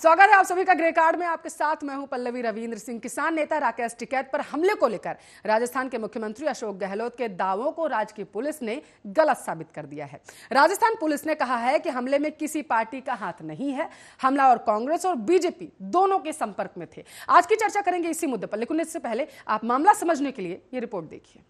स्वागत है आप सभी का ग्रे कार्ड में। आपके साथ मैं हूं पल्लवी रविंद्र सिंह। किसान नेता राकेश टिकैत पर हमले को लेकर राजस्थान के मुख्यमंत्री अशोक गहलोत के दावों को राज्य की पुलिस ने गलत साबित कर दिया है। राजस्थान पुलिस ने कहा है कि हमले में किसी पार्टी का हाथ नहीं है। हमला और कांग्रेस और बीजेपी दोनों के संपर्क में थे। आज की चर्चा करेंगे इसी मुद्दे पर, लेकिन इससे पहले आप मामला समझने के लिए ये रिपोर्ट देखिए।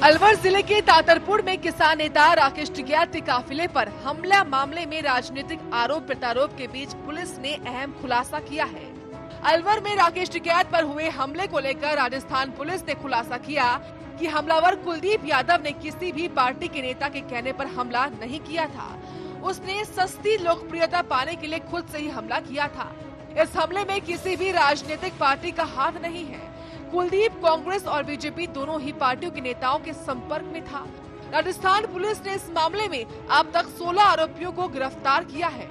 अलवर जिले के तातरपुर में किसान नेता राकेश टिकैत के काफिले पर हमला मामले में राजनीतिक आरोप प्रत्यारोप के बीच पुलिस ने अहम खुलासा किया है। अलवर में राकेश टिकैत पर हुए हमले को लेकर राजस्थान पुलिस ने खुलासा किया कि हमलावर कुलदीप यादव ने किसी भी पार्टी के नेता के कहने पर हमला नहीं किया था। उसने सस्ती लोकप्रियता पाने के लिए खुद से ही हमला किया था। इस हमले में किसी भी राजनीतिक पार्टी का हाथ नहीं है। कुलदीप कांग्रेस और बीजेपी दोनों ही पार्टियों के नेताओं के संपर्क में था। राजस्थान पुलिस ने इस मामले में अब तक 16 आरोपियों को गिरफ्तार किया है।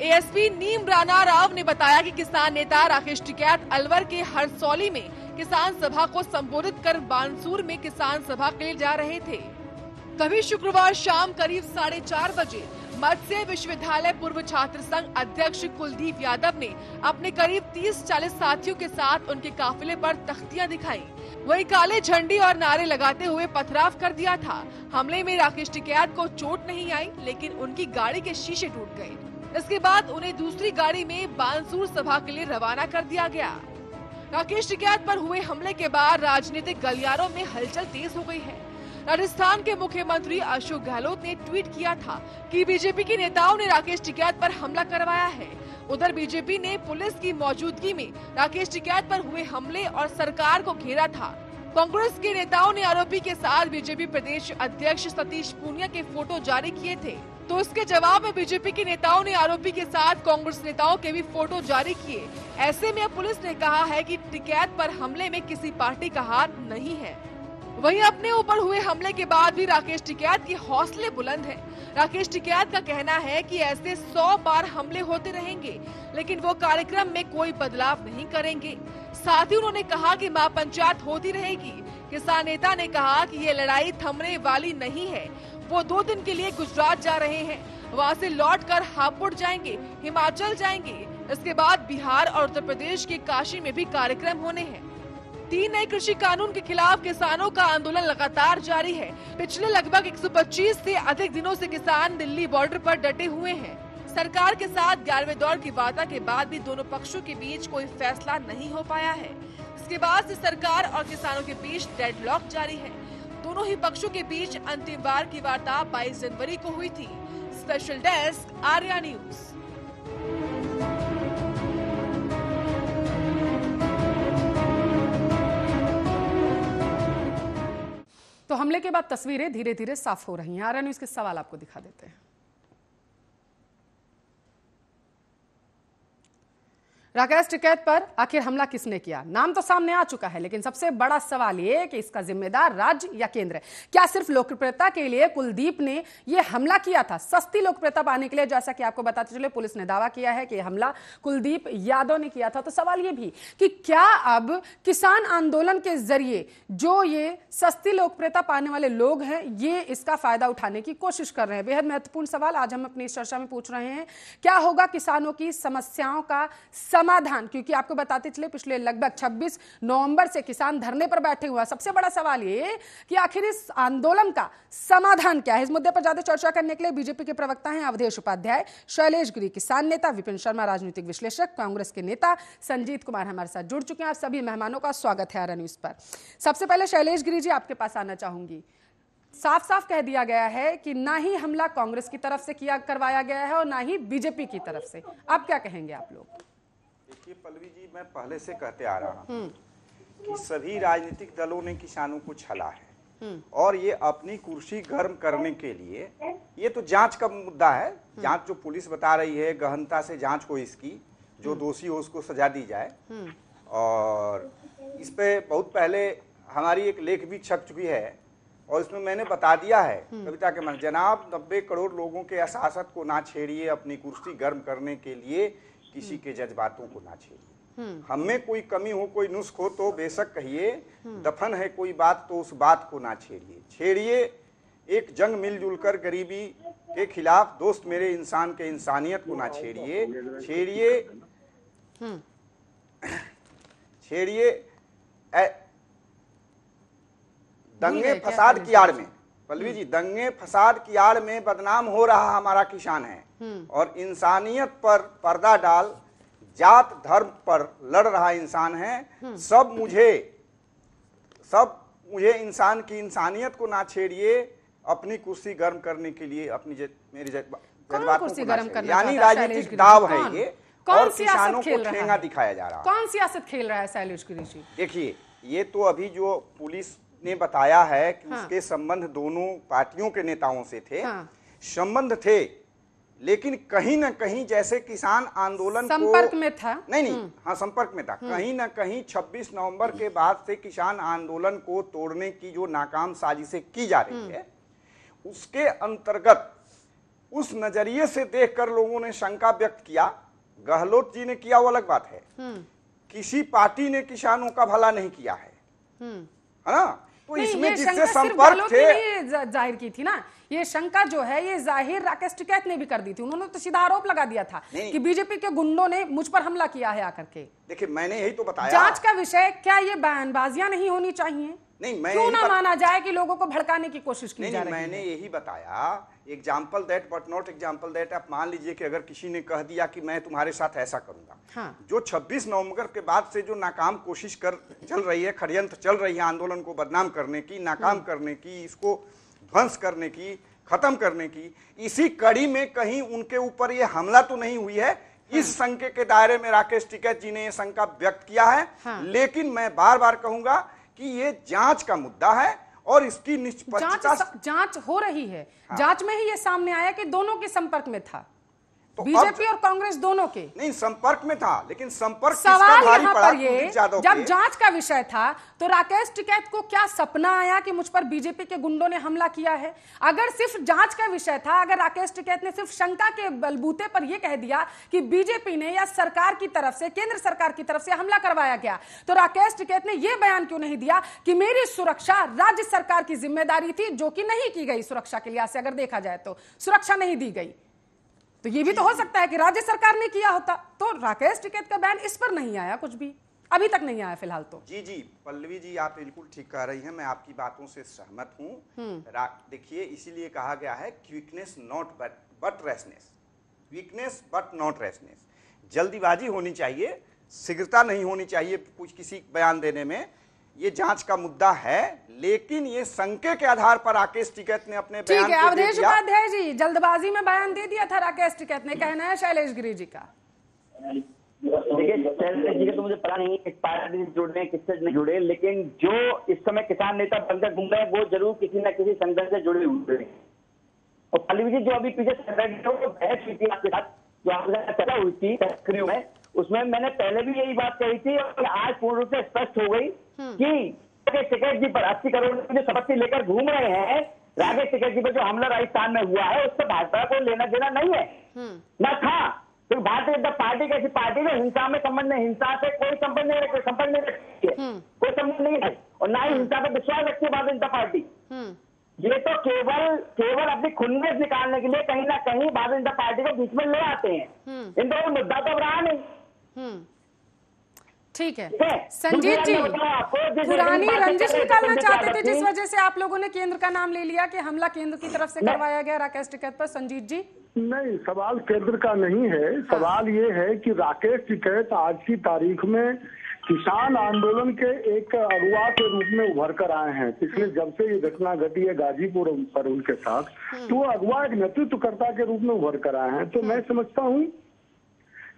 एएसपी नीम राणा राव ने बताया कि किसान नेता राकेश टिकैत अलवर के हरसौली में किसान सभा को संबोधित कर बानसूर में किसान सभा के लिए जा रहे थे। तभी शुक्रवार शाम करीब 4:30 बजे मत्स्य विश्वविद्यालय पूर्व छात्र संघ अध्यक्ष कुलदीप यादव ने अपने करीब 30-40 साथियों के साथ उनके काफिले पर तख्तियां दिखाई। वही काले झंडी और नारे लगाते हुए पथराव कर दिया था। हमले में राकेश टिकैत को चोट नहीं आई, लेकिन उनकी गाड़ी के शीशे टूट गए। इसके बाद उन्हें दूसरी गाड़ी में बानसूर सभा के लिए रवाना कर दिया गया। राकेश टिकैत पर हुए हमले के बाद राजनीतिक गलियारों में हलचल तेज हो गई है। राजस्थान के मुख्यमंत्री अशोक गहलोत ने ट्वीट किया था कि बीजेपी के नेताओं ने राकेश टिकैत पर हमला करवाया है। उधर बीजेपी ने पुलिस की मौजूदगी में राकेश टिकैत पर हुए हमले और सरकार को घेरा था। कांग्रेस के नेताओं ने आरोपी के साथ बीजेपी प्रदेश अध्यक्ष सतीश पूनिया के फोटो जारी किए थे, तो इसके जवाब में बीजेपी के नेताओं ने आरोपी के साथ कांग्रेस नेताओं के भी फोटो जारी किए। ऐसे में पुलिस ने कहा है कि टिकैत पर हमले में किसी पार्टी का हाथ नहीं है। वहीं अपने ऊपर हुए हमले के बाद भी राकेश टिकैत के हौसले बुलंद हैं। राकेश टिकैत का कहना है कि ऐसे 100 बार हमले होते रहेंगे, लेकिन वो कार्यक्रम में कोई बदलाव नहीं करेंगे। साथ ही उन्होंने कहा कि महापंचायत होती रहेगी। किसान नेता ने कहा कि ये लड़ाई थमने वाली नहीं है। वो 2 दिन के लिए गुजरात जा रहे हैं, वहाँ से लौटकर हापुड़ जाएंगे, हिमाचल जाएंगे। इसके बाद बिहार और उत्तर प्रदेश के काशी में भी कार्यक्रम होने हैं। 3 नए कृषि कानून के खिलाफ किसानों का आंदोलन लगातार जारी है। पिछले लगभग 125 से अधिक दिनों से किसान दिल्ली बॉर्डर पर डटे हुए हैं। सरकार के साथ 11वें दौर की वार्ता के बाद भी दोनों पक्षों के बीच कोई फैसला नहीं हो पाया है। इसके बाद से सरकार और किसानों के बीच डेडलॉक जारी है। दोनों ही पक्षों के बीच अंतिम बार की वार्ता 22 जनवरी को हुई थी। Special desk Arya news. तो हमले के बाद तस्वीरें धीरे धीरे साफ हो रही हैं। आर्या न्यूज़ के सवाल आपको दिखा देते हैं। राकेश टिकैत पर आखिर हमला किसने किया? नाम तो सामने आ चुका है, लेकिन सबसे बड़ा सवाल ये कि इसका जिम्मेदार राज्य या केंद्र है। क्या सिर्फ लोकप्रियता के लिए कुलदीप ने यह हमला किया था, सस्ती लोकप्रियता पाने के लिए? जैसा कि आपको बताते चले, पुलिस ने दावा किया है कि यह हमला कुलदीप यादव ने किया था। तो सवाल ये भी कि क्या अब किसान आंदोलन के जरिए जो ये सस्ती लोकप्रियता पाने वाले लोग हैं, ये इसका फायदा उठाने की कोशिश कर रहे हैं? बेहद महत्वपूर्ण सवाल आज हम अपनी इस चर्चा में पूछ रहे हैं। क्या होगा किसानों की समस्याओं का समाधान? क्योंकि आपको बताते चले, पिछले लगभग 26 नवंबर से किसान धरने पर बैठे हुए हैं। सबसे बड़ा सवाल ये कि आखिर इस आंदोलन का समाधान क्या है? इस मुद्दे पर ज्यादा चर्चा करने के लिए बीजेपी के प्रवक्ता हैं अवधेश उपाध्याय, शैलेश गिरी किसान नेता, विपिन शर्मा राजनीतिक विश्लेषक, कांग्रेस के नेता संजीत कुमार हमारे साथ जुड़ चुके हैं। आप सभी मेहमानों का स्वागत है आर्या न्यूज पर। सबसे पहले शैलेश गिरी जी, आपके पास आना चाहूंगी। साफ साफ कह दिया गया है कि ना ही हमला कांग्रेस की तरफ से करवाया गया है और ना ही बीजेपी की तरफ से। आप क्या कहेंगे आप लोग? देखिए पल्लवी जी, मैं पहले से कहते आ रहा हूँ कि सभी राजनीतिक दलों ने किसानों को छला है और ये अपनी कुर्सी गर्म करने के लिए, ये तो जांच का मुद्दा है। जांच जो पुलिस बता रही है, गहनता से जांच हो इसकी, जो दोषी हो उसको सजा दी जाए। और इस पे बहुत पहले हमारी एक लेख भी छप चुकी है और इसमें मैंने बता दिया है कविता के मन, जनाब 90 करोड़ लोगों के असासत को ना छेड़िए, अपनी कुर्सी गर्म करने के लिए किसी के जज्बातों को ना छेड़िए। हम में कोई कमी हो, कोई नुस्ख हो तो बेशक कहिए, दफन है कोई बात तो उस बात को ना छेड़िए। एक जंग मिलजुल कर गरीबी के खिलाफ, दोस्त मेरे इंसान के इंसानियत को ना छेड़िए। दंगे फसाद की आड़ में, पल्लवी जी, दंगे फसाद की आड़ में बदनाम हो रहा हमारा किसान है, और इंसानियत पर पर्दा डाल जात धर्म पर लड़ रहा इंसान है। सब मुझे इंसान की इंसानियत को ना छेड़िए, अपनी कुर्सी गर्म करने के लिए मेरी जज्बातों को ना छेड़िए। यानी राजनीतिक दाव है ये, और किसानों को ठेंगा दिखाया जा रहा है। कौन सियासत खेल रहा है शैलेश गिरी जी? देखिए, ये तो अभी जो पुलिस ने बताया है कि उसके संबंध दोनों पार्टियों के नेताओं से थे, संबंध थे, लेकिन कहीं न कहीं जैसे किसान आंदोलन संपर्क में था, नहीं, हाँ संपर्क में था, कहीं न कहीं 26 नवंबर के बाद से किसान आंदोलन को तोड़ने की जो नाकाम साजिशें की जा रही है, उसके अंतर्गत उस नजरिए से देखकर लोगों ने शंका व्यक्त किया। गहलोत जी ने किया वो अलग बात है, किसी पार्टी ने किसानों का भला नहीं किया है ना। तो इसमें जिससे संपर्क थे, जाहिर की थी ना ये शंका जो है, ये जाहिर राकेश टिकैत ने भी कर दी थी। उन्होंने तो सीधा आरोप लगा दिया था कि बीजेपी के गुंडों ने मुझ पर हमला किया है आकर के। देखिए, मैंने यही तो बताया, जांच का विषय क्या ये बयानबाजियां नहीं होनी चाहिए? नहीं, मैं क्यों ना माना जाए कि लोगों को भड़काने की कोशिश की जा रही है? मैंने यही बताया, example that but not example that. आप मान लीजिए कि अगर किसी ने कह दिया कि मैं तुम्हारे साथ ऐसा करूंगा, जो 26 नवंबर के बाद से जो नाकाम कोशिश चल रही है, षड्यंत्र चल रही है आंदोलन को बदनाम करने की, नाकाम करने की, इसको ध्वंस करने की, खत्म करने की, इसी कड़ी में कहीं उनके ऊपर ये हमला तो नहीं हुई है। इस शंके के दायरे में राकेश टिकैत जी ने ये शंका व्यक्त किया है। लेकिन मैं बार बार कहूंगा कि ये जांच का मुद्दा है, और इसकी निष्पक्षता जांच हो रही है। जांच में ही ये सामने आया कि दोनों के संपर्क में था, तो बीजेपी और कांग्रेस दोनों के। नहीं, संपर्क में था, लेकिन संपर्क सवाल यहाँ पर ये, जब जांच का विषय था तो राकेश टिकैत को क्या सपना आया कि मुझ पर बीजेपी के गुंडों ने हमला किया है? अगर सिर्फ जांच का विषय था, अगर राकेश टिकैत ने सिर्फ शंका के बलबूते पर यह कह दिया कि बीजेपी ने या सरकार की तरफ से, केंद्र सरकार की तरफ से हमला करवाया गया, तो राकेश टिकैत ने यह बयान क्यों नहीं दिया कि मेरी सुरक्षा राज्य सरकार की जिम्मेदारी थी, जो कि नहीं की गई? सुरक्षा के लिहाज से अगर देखा जाए तो सुरक्षा नहीं दी गई, तो ये भी तो हो सकता है कि राज्य सरकार ने किया होता। तो राकेश टिकैत का बयान इस पर नहीं आया, कुछ भी अभी तक नहीं आया फिलहाल तो। जी पल्लवी जी, आप बिल्कुल ठीक कह रही हैं, मैं आपकी बातों से सहमत हूं। देखिए, इसीलिए कहा गया है quickness not but rashness, quickness but not rashness. जल्दीबाजी होनी चाहिए, शीघ्रता नहीं होनी चाहिए कुछ किसी बयान देने में। ये जांच का मुद्दा है, लेकिन ये शंके के आधार पर राकेश टिकैत ने अपने बयान ठीक है, अवधेश उपाध्याय जी, जल्दबाजी में बयान दे दिया था राकेश टिकैत ने, कहना है शैलेश गिरी जी का। देखिए, शैलेश जी का तो मुझे पता नहीं किस पार्टी से जुड़े किससे नहीं जुड़े, लेकिन जो इस समय किसान नेता बनकर घूम रहे हैं वो जरूर किसी न किसी संगठन से जुड़े हुए हैं। और पल्लवी जी, जो अभी पीछे बहस हुई थी आपके साथ, जो आपके साथ चर्चा हुई थी सक्रिय में, उसमें मैंने पहले भी यही बात कही थी, और आज पूर्ण रूप से स्पष्ट हो गई कि राकेश टिकैत जी पर 80 करोड़ की जो संपत्ति लेकर घूम रहे हैं, राकेश टिकैत जी पर जो हमला राजस्थान में हुआ है, उससे भाजपा को लेना देना नहीं है, न था। तो भारतीय जनता पार्टी कैसी पार्टी जो हिंसा में संबंध नहीं, हिंसा से कोई संबंध नहीं रखती है, कोई संबंध नहीं है, और ना ही हिंसा पर विश्वास रखती है भारतीय जनता पार्टी। ये तो केवल अपनी खुन्नस निकालने के लिए कहीं ना कहीं भारतीय जनता पार्टी को बीच में ले आते हैं। इन दोनों मुद्दा तो रहा नहीं। ठीक है, संजीत जी, पुरानी रंजिश निकालना चाहते थे जिस वजह से आप लोगों ने केंद्र का नाम ले लिया कि हमला केंद्र की तरफ से करवाया गया राकेश टिकैत पर। संजीत जी, नहीं, सवाल केंद्र का नहीं है। सवाल ये है कि राकेश टिकैत आज की तारीख में किसान आंदोलन के एक अगुवा के रूप में उभर कर आए हैं। पिछले जब से ये घटना घटी है गाजीपुर पर उनके साथ, तो वो अगुवा एक नेतृत्वकर्ता के रूप में उभर कर आए हैं। तो मैं समझता हूँ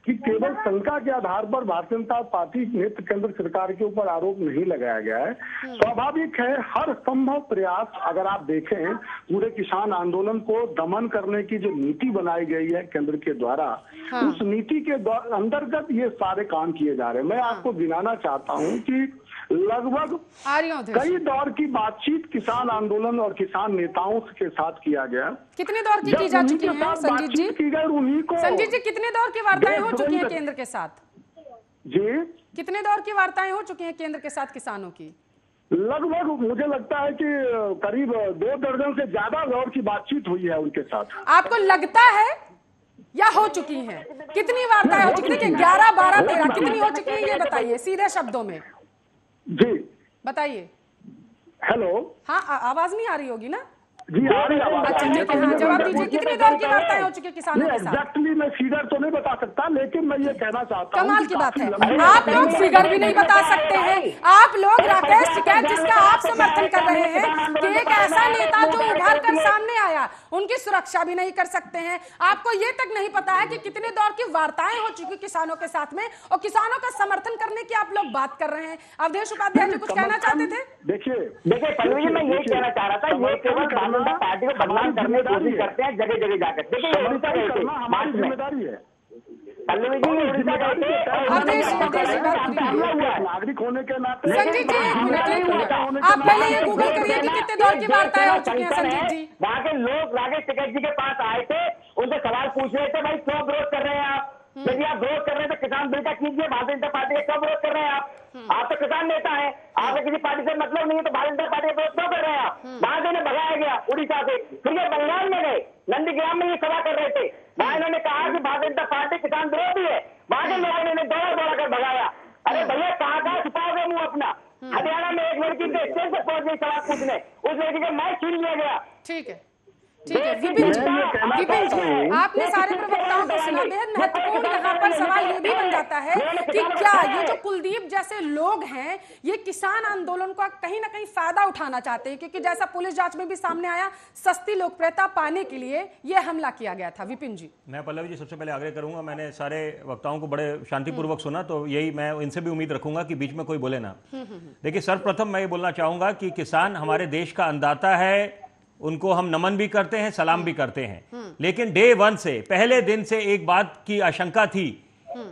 कि केवल शंका के आधार पर भारतीय जनता पार्टी नेतृत्व केंद्र सरकार के ऊपर आरोप नहीं लगाया गया है। स्वाभाविक है, हर संभव प्रयास, अगर आप देखें पूरे किसान आंदोलन को दमन करने की जो नीति बनाई गई है केंद्र के द्वारा, उस नीति के अंतर्गत ये सारे काम किए जा रहे हैं। मैं आपको गिनाना चाहता हूँ कि लगभग कई दौर की बातचीत किसान आंदोलन और किसान नेताओं के साथ किया गया। कितने दौर की जा चुकी है संजीत जी? की गई उन्हीं को, संजीत जी, कितने दौर की वार्ताएं हो चुकी हैं केंद्र के साथ? जी, कितने दौर की वार्ताएं हो चुकी हैं केंद्र के साथ किसानों की? लगभग मुझे लगता है कि करीब 2 दर्जन से ज्यादा दौर की बातचीत हुई है उनके साथ। आपको लगता है या हो चुकी हैं? कितनी वार्ताएं हो चुकी? देखिए 11, 12, 13 कितनी हो चुकी है ये बताइए सीधे शब्दों में जी, बताइए। हेलो, हाँ, आवाज नहीं आ रही होगी ना? जी आ रही आवाज। अच्छा ठीक है, हाँ जवाब दीजिए। कितनी दौर की वार्ताएं हो चुकी है किसानों के साथ? एग्जैक्टली मैं फिगर तो नहीं बता सकता, लेकिन मैं ये कहना चाहता हूँ कमाल की बात है, आप लोग फिगर भी नहीं बता सकते हैं। आप लोग राकेश टिकैत जिसका आप समर्थन कर रहे हैं कि एक ऐसा नेता जो उभर कर सामने आया, उनकी सुरक्षा भी नहीं कर सकते हैं। आपको ये तक नहीं पता है कि कितने दौर की वार्ताएं हो चुकी किसानों के साथ में, और किसानों का समर्थन करने की आप लोग बात कर रहे हैं। अवधेश उपाध्याय जी कुछ कहना चाहते थे? देखिए पल्लवी जी, मैं यही कहना चाह रहा था, ये केवल भारतीय जनता पार्टी को बदनाम करने की कोशिश करते हैं जगह जगह जाकर। देखिए उड़ीसा गए थे मार्च में, जिम्मेदारी है पल्लवी जी, उड़ीसा गए थे नागरिक होने के नाते। संजीत जी एक मिनट, आप पहले ये गूगल करिए कि कितने दौर की वार्ताएं हो चुकी हैं। संजीत जी, वहाँ के लोग राकेश टिकैत जी के पास आए थे, उनसे सवाल पूछ रहे थे, भाई क्यों विरोध कर रहे हैं आप? यदि आप विरोध कर रहे हैं तो किसान बिल का कीजिए, भारतीय जनता पार्टी का क्यों विरोध कर रहे हैं आप? आप तो किसान नेता हैं, आपको किसी पार्टी से मतलब नहीं है, तो भारतीय जनता पार्टी का विरोध क्यों कर रहे हैं आप? वहां से इन्हें भगाया गया उड़ीसा से, फिर ये बंगाल में गए, नंदीग्राम में ये सभा कर रहे थे, वहां इन्होंने कहा कि भारतीय जनता पार्टी किसान विरोधी है, वहां के लोगों ने इन्हें दौड़ा दौड़ा कर भगाया। अरे भैया कहाँ छुपाओगे मुंह अपना? हरियाणा में एक लड़की के स्टेज पर पहुंच गई सवाल पूछने, उस लड़की का माइक छीन लिया गया। ठीक है विपिन जी, आपने सारे प्रवक्ताओं को सुना। बेहद महत्वपूर्ण यहाँ पर सवाल ये भी बन जाता है कि क्या ये जो कुलदीप जैसे लोग हैं ये किसान आंदोलन का कहीं ना कहीं फायदा उठाना चाहते हैं, क्योंकि जैसा पुलिस जांच में भी सामने आया, सस्ती लोकप्रियता पाने के लिए ये हमला किया गया था। विपिन जी, मैं पल्लवी जी सबसे पहले आग्रह करूंगा, मैंने सारे वक्ताओं को बड़े शांतिपूर्वक सुना, तो यही मैं इनसे भी उम्मीद रखूंगा कि बीच में कोई बोले ना। देखिए सर्वप्रथम मैं ये बोलना चाहूंगा कि किसान हमारे देश का अन्नदाता है, उनको हम नमन भी करते हैं, सलाम भी करते हैं, लेकिन डे 1 से, पहले दिन से एक बात की आशंका थी।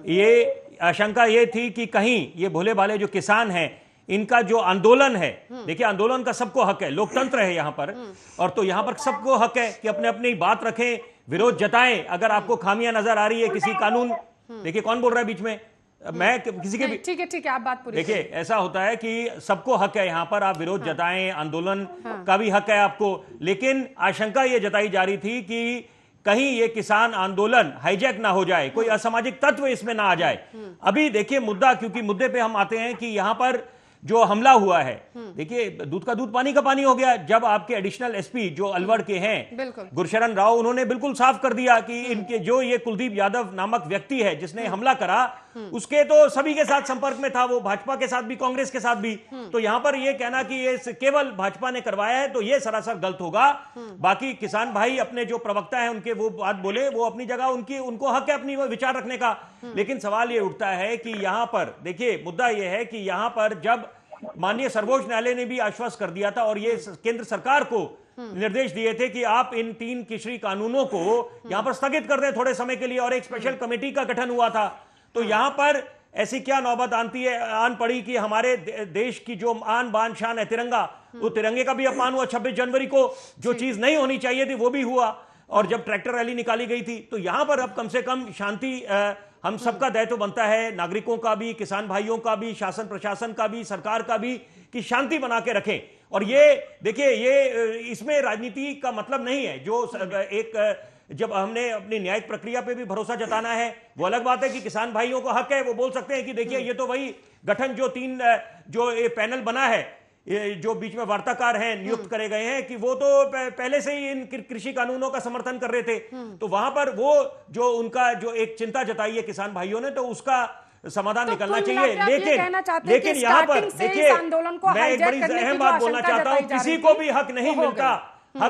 ये आशंका ये थी कि कहीं ये भोले भाले जो किसान हैं, इनका जो आंदोलन है, देखिए आंदोलन का सबको हक है, लोकतंत्र है यहाँ पर, और तो यहाँ पर सबको हक है कि अपने अपनी बात रखें, विरोध जताएं। अगर आपको खामियां नजर आ रही है किसी कानून, देखिए कौन बोल रहा है बीच में, मैं किसी के भी, ठीक है आप बात पूरी देखिए ऐसा होता है कि सबको हक है यहाँ पर, आप विरोध जताएं, आंदोलन का भी हक है आपको, लेकिन आशंका ये जताई जा रही थी कि कहीं ये किसान आंदोलन हाईजैक ना हो जाए, कोई असामाजिक तत्व इसमें ना आ जाए। अभी देखिए मुद्दा, क्योंकि मुद्दे पे हम आते हैं कि यहाँ पर जो हमला हुआ है, देखिए दूध का दूध पानी का पानी हो गया। जब आपके एडिशनल एसपी जो अलवर के हैं गुरशरण राव, उन्होंने बिल्कुल साफ कर दिया कि इनके जो ये कुलदीप यादव नामक व्यक्ति है जिसने हमला करा, उसके तो सभी के साथ संपर्क में था, वो भाजपा के साथ भी, कांग्रेस के साथ भी। तो यहां पर ये कहना कि ये केवल भाजपा ने करवाया है, तो ये सरासर गलत होगा। बाकी किसान भाई अपने जो प्रवक्ता है उनके वो बात बोले, वो अपनी जगह, उनको हक है अपनी विचार रखने का। लेकिन सवाल ये उठता है कि यहां पर देखिए मुद्दा ये है कि यहां पर जब माननीय सर्वोच्च न्यायालय ने भी आश्वस्त कर दिया था और ये केंद्र सरकार को निर्देश दिए थे कि आप इन 3 कृषि कानूनों को यहां पर स्थगित कर दें थोड़े समय के लिए, और एक स्पेशल कमेटी का गठन हुआ था, तो यहां पर ऐसी क्या नौबत आन पड़ी कि हमारे देश की जो आन बान शान है तिरंगा, वो तिरंगे का भी अपमान हुआ। 26 जनवरी को जो चीज नहीं होनी चाहिए थी वो भी हुआ, और जब ट्रैक्टर रैली निकाली गई थी, तो यहां पर अब कम से कम शांति, हम सबका दायित्व बनता है, नागरिकों का भी, किसान भाइयों का भी, शासन प्रशासन का भी, सरकार का भी, कि शांति बना के रखें। और ये देखिए, ये इसमें राजनीति का मतलब नहीं है। जो एक जब हमने अपनी न्यायिक प्रक्रिया पे भी भरोसा जताना है, वो अलग बात है कि किसान भाइयों को हक है, वो बोल सकते हैं कि देखिए ये तो वही गठन जो 3 जो ये पैनल बना है, ये जो बीच में वार्ताकार हैं नियुक्त करे गए हैं, कि वो तो पहले से ही इन कृषि कानूनों का समर्थन कर रहे थे। तो वहां पर वो जो उनका जो एक चिंता जताई है किसान भाइयों ने, तो उसका समाधान तो निकलना चाहिए। लेकिन यहाँ पर देखिए, मैं एक बड़ी अहम बात बोलना चाहता हूँ, किसी को भी हक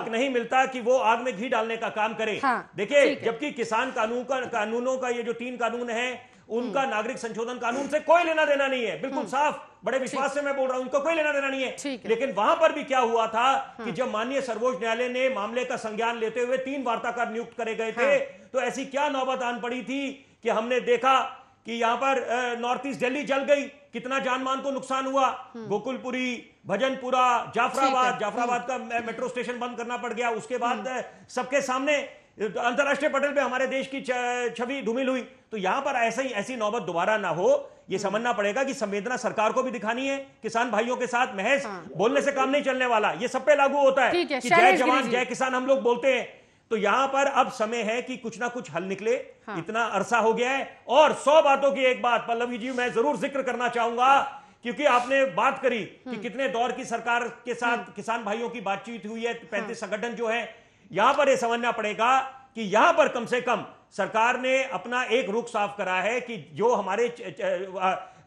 नहीं मिलता कि वो आग में घी डालने का काम करे। देखिए, जबकि किसान कानूनों का ये जो 3 कानून है, उनका नागरिक संशोधन कानून से कोई लेना देना नहीं है, बिल्कुल साफ, बड़े विश्वास से मैं बोल रहा हूं, उनको कोई लेना देना नहीं है। लेकिन वहां पर भी क्या हुआ था कि जब माननीय सर्वोच्च न्यायालय ने मामले का संज्ञान लेते हुए 3 वार्ताकार नियुक्त करे गए थे, तो ऐसी क्या नौबत आन पड़ी थी कि हमने देखा कि यहां पर नॉर्थ ईस्ट दिल्ली जल गई, कितना जानमान को नुकसान हुआ, गोकुलपुरी, भजनपुरा, जाफराबाद का मेट्रो स्टेशन बंद करना पड़ गया। उसके बाद सबके सामने अंतरराष्ट्रीय पटल पे हमारे देश की छवि धूमिल हुई। तो यहां पर ऐसी नौबत दोबारा ना हो, ये समझना पड़ेगा कि संवेदना सरकार को भी दिखानी है किसान भाइयों के साथ। महज बोलने से काम नहीं चलने वाला, ये सब पे लागू होता है कि जय जवान जय किसान हम लोग बोलते हैं। तो यहां पर अब समय है कि कुछ ना कुछ हल निकले। इतना अरसा हो गया है। और 100 बातों की एक बात पल्लवी जी मैं जरूर जिक्र करना चाहूंगा, क्योंकि आपने बात करी कि कितने दौर की सरकार के साथ किसान भाइयों की बातचीत हुई है, 35 संगठन जो है। यहां पर यह समझना पड़ेगा कि यहां पर कम से कम सरकार ने अपना एक रुख साफ करा है कि जो हमारे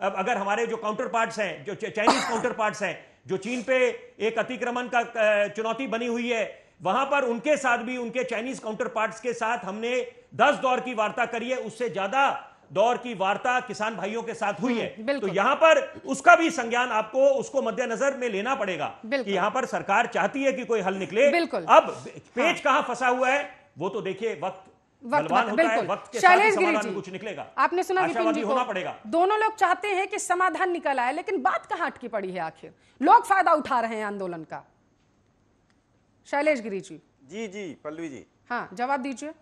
अगर हमारे जो काउंटर पार्ट्स हैं, जो चाइनीज काउंटर पार्ट्स हैं, जो चीन पे एक अतिक्रमण का चुनौती बनी हुई है, वहां पर उनके साथ भी, उनके चाइनीज काउंटर पार्ट्स के साथ हमने 10 दौर की वार्ता करी है। उससे ज्यादा दौर की वार्ता किसान भाइयों के साथ हुई है। तो यहां पर उसका भी संज्ञान आपको उसको मद्देनजर में लेना पड़ेगा कि यहां पर सरकार चाहती है कि कोई हल निकले। अब पेच कहां फंसा हुआ है वो तो देखिए वक्त बलवान होता है, वक्त के साथ समाधान में कुछ निकलेगा। आपने सुना विपिन जी को, होना पड़ेगा। दोनों लोग चाहते हैं कि समाधान निकल आए, लेकिन बात कहां अटकी पड़ी है? आखिर लोग फायदा उठा रहे हैं आंदोलन का। शैलेश गिरी जी। जी पल्लवी जी, हाँ जवाब दीजिए।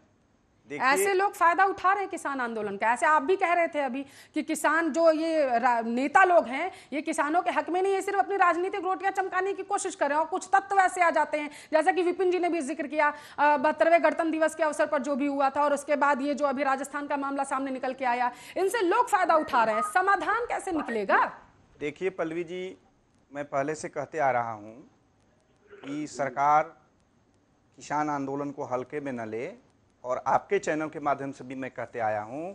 ऐसे लोग फायदा उठा रहे हैं किसान आंदोलन का। ऐसे आप भी कह रहे थे अभी कि किसान जो ये नेता लोग हैं ये किसानों के हक में नहीं, ये सिर्फ अपनी राजनीतिक रोटियां चमकाने की कोशिश कर रहे हैं। और कुछ तत्व ऐसे आ जाते हैं, जैसा कि विपिन जी ने भी जिक्र किया 72वें गणतंत्र दिवस के अवसर पर जो भी हुआ था, और उसके बाद ये जो अभी राजस्थान का मामला सामने निकल के आया, इनसे लोग फायदा उठा रहे हैं। समाधान कैसे निकलेगा? देखिए पल्लवी जी, मैं पहले से कहते आ रहा हूं कि सरकार किसान आंदोलन को हल्के में न ले, और आपके चैनल के माध्यम से भी मैं कहते आया हूं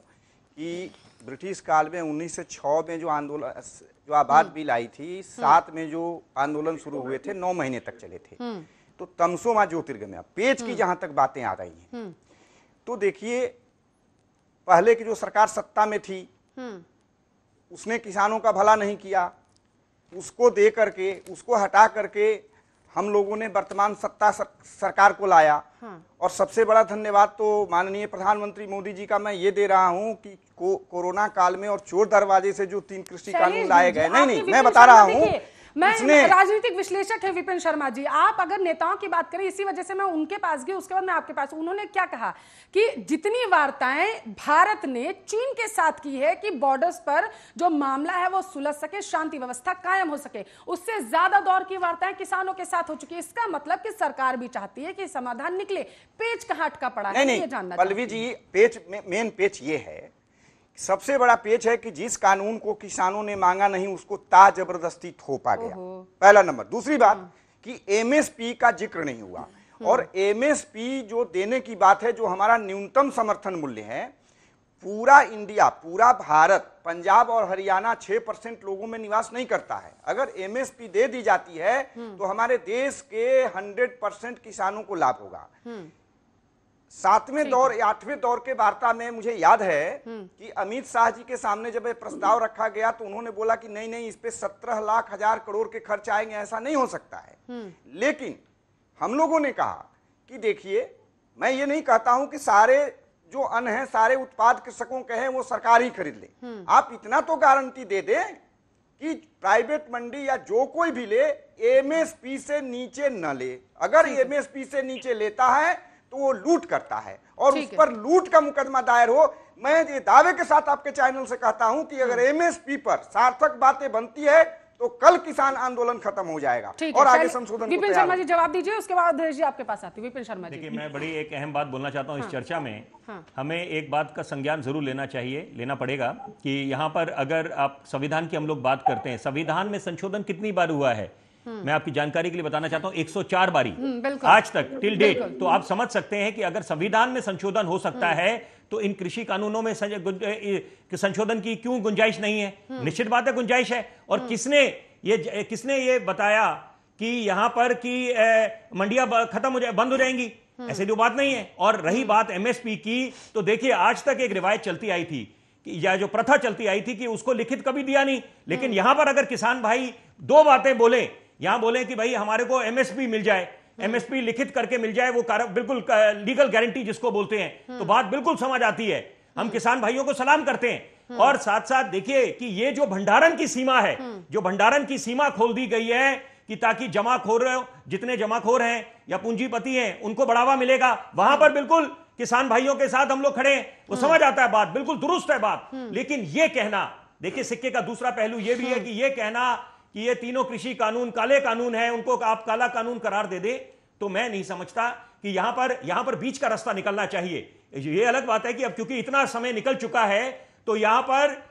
कि ब्रिटिश काल में 1906 में जो आंदोलन, जो आबाद बिल आई थी, 7 में जो आंदोलन शुरू हुए थे 9 महीने तक चले थे। तो तमसो मां ज्योतिर्गमय, पेच की जहां तक बातें आ रही हैं, तो देखिए पहले की जो सरकार सत्ता में थी उसने किसानों का भला नहीं किया। उसको दे करके, उसको हटा करके हम लोगों ने वर्तमान सत्ता सरकार को लाया। और सबसे बड़ा धन्यवाद तो माननीय प्रधानमंत्री मोदी जी का मैं ये दे रहा हूं कि कोरोना काल में और चोर दरवाजे से जो 3 कृषि कानून लाए गए, नहीं मैं बता रहा हूं, मैं राजनीतिक विश्लेषक है विपिन शर्मा जी। आप अगर नेताओं की बात करें, इसी वजह से मैं उनके पास गई, उसके बाद मैं आपके पास। उन्होंने क्या कहा कि जितनी वार्ताएं भारत ने चीन के साथ की है कि बॉर्डर्स पर जो मामला है वो सुलझ सके, शांति व्यवस्था कायम हो सके, उससे ज्यादा दौर की वार्ताएं किसानों के साथ हो चुकी है। इसका मतलब कि सरकार भी चाहती है कि समाधान निकले। पेच कहां अटका पड़ा है ये जानना। पल्लवी जी, पेच मेन पेच ये है, सबसे बड़ा पेच है कि जिस कानून को किसानों ने मांगा नहीं उसको जबरदस्ती थोपा गया, पहला नंबर। दूसरी बात कि एमएसपी का जिक्र नहीं हुआ, और एमएसपी जो देने की बात है, जो हमारा न्यूनतम समर्थन मूल्य है, पूरा इंडिया, पूरा भारत, पंजाब और हरियाणा 6% लोगों में निवास नहीं करता है। अगर एमएसपी दे दी जाती है तो हमारे देश के 100% किसानों को लाभ होगा। 7वें दौर, 8वें दौर के वार्ता में मुझे याद है कि अमित शाह जी के सामने जब ये प्रस्ताव रखा गया तो उन्होंने बोला कि नहीं इस पे 17 लाख हजार करोड़ के खर्च आएंगे, ऐसा नहीं हो सकता है। लेकिन हम लोगों ने कहा कि देखिए, मैं ये नहीं कहता हूं कि सारे जो अन्न है, सारे उत्पाद कृषकों के हैं वो सरकार ही खरीद ले। आप इतना तो गारंटी दे दें कि प्राइवेट मंडी या जो कोई भी ले, एमएसपी से नीचे न ले। अगर एमएसपी से नीचे लेता है तो वो लूट करता है, और उस पर लूट का मुकदमा दायर हो। मैं ये दावे के साथ आपके चैनल से कहता हूं कि अगर एमएसपी पर सार्थक बातें बनती है तो कल किसान आंदोलन खत्म हो जाएगा और आगे संशोधन। विपिन शर्मा जी जवाब दीजिए, उसके बाद जी आपके पास आती। विपिन शर्मा जी, देखिए मैं बड़ी एक अहम बात बोलना चाहता हूं इस चर्चा में। हमें एक बात का संज्ञान जरूर लेना पड़ेगा कि यहां पर अगर आप संविधान की हम लोग बात करते हैं, संविधान में संशोधन कितनी बार हुआ है मैं आपकी जानकारी के लिए बताना चाहता हूं, 104 बारी आज तक टिल डेट। तो आप समझ सकते हैं कि अगर संविधान में संशोधन हो सकता है तो इन कृषि कानूनों में संशोधन की क्यों गुंजाइश नहीं है? निश्चित बात है गुंजाइश है। और किसने ये बताया कि यहां पर कि मंडियां खत्म हो जाए, बंद हो जाएंगी? ऐसी तो बात नहीं है। और रही बात एमएसपी की, तो देखिए आज तक एक रिवायत चलती आई थी या जो प्रथा चलती आई थी कि उसको लिखित कभी दिया नहीं। लेकिन यहां पर अगर किसान भाई 2 बातें बोले, यहां बोले कि भाई हमारे को एमएसपी मिल जाए, एमएसपी लिखित करके मिल जाए, वो बिल्कुल लीगल गारंटी जिसको बोलते हैं, तो बात बिल्कुल समझ आती है। हम किसान भाइयों को सलाम करते हैं। और साथ साथ देखिए कि ये जो भंडारण की सीमा है, जो भंडारण की सीमा खोल दी गई है कि ताकि जमाखोर, जितने जमाखोर हैं या पूंजीपति हैं उनको बढ़ावा मिलेगा, वहां पर बिल्कुल किसान भाइयों के साथ हम लोग खड़े हैं। वो समझ आता है, बात बिल्कुल दुरुस्त है बात। लेकिन ये कहना देखिए सिक्के का दूसरा पहलू यह भी है कि यह कहना कि ये तीनों कृषि कानून काले कानून है, उनको आप काला कानून करार दे दे, तो मैं नहीं समझता कि यहां पर बीच का रास्ता निकलना चाहिए। ये अलग बात है कि अब क्योंकि इतना समय निकल चुका है तो यहां पर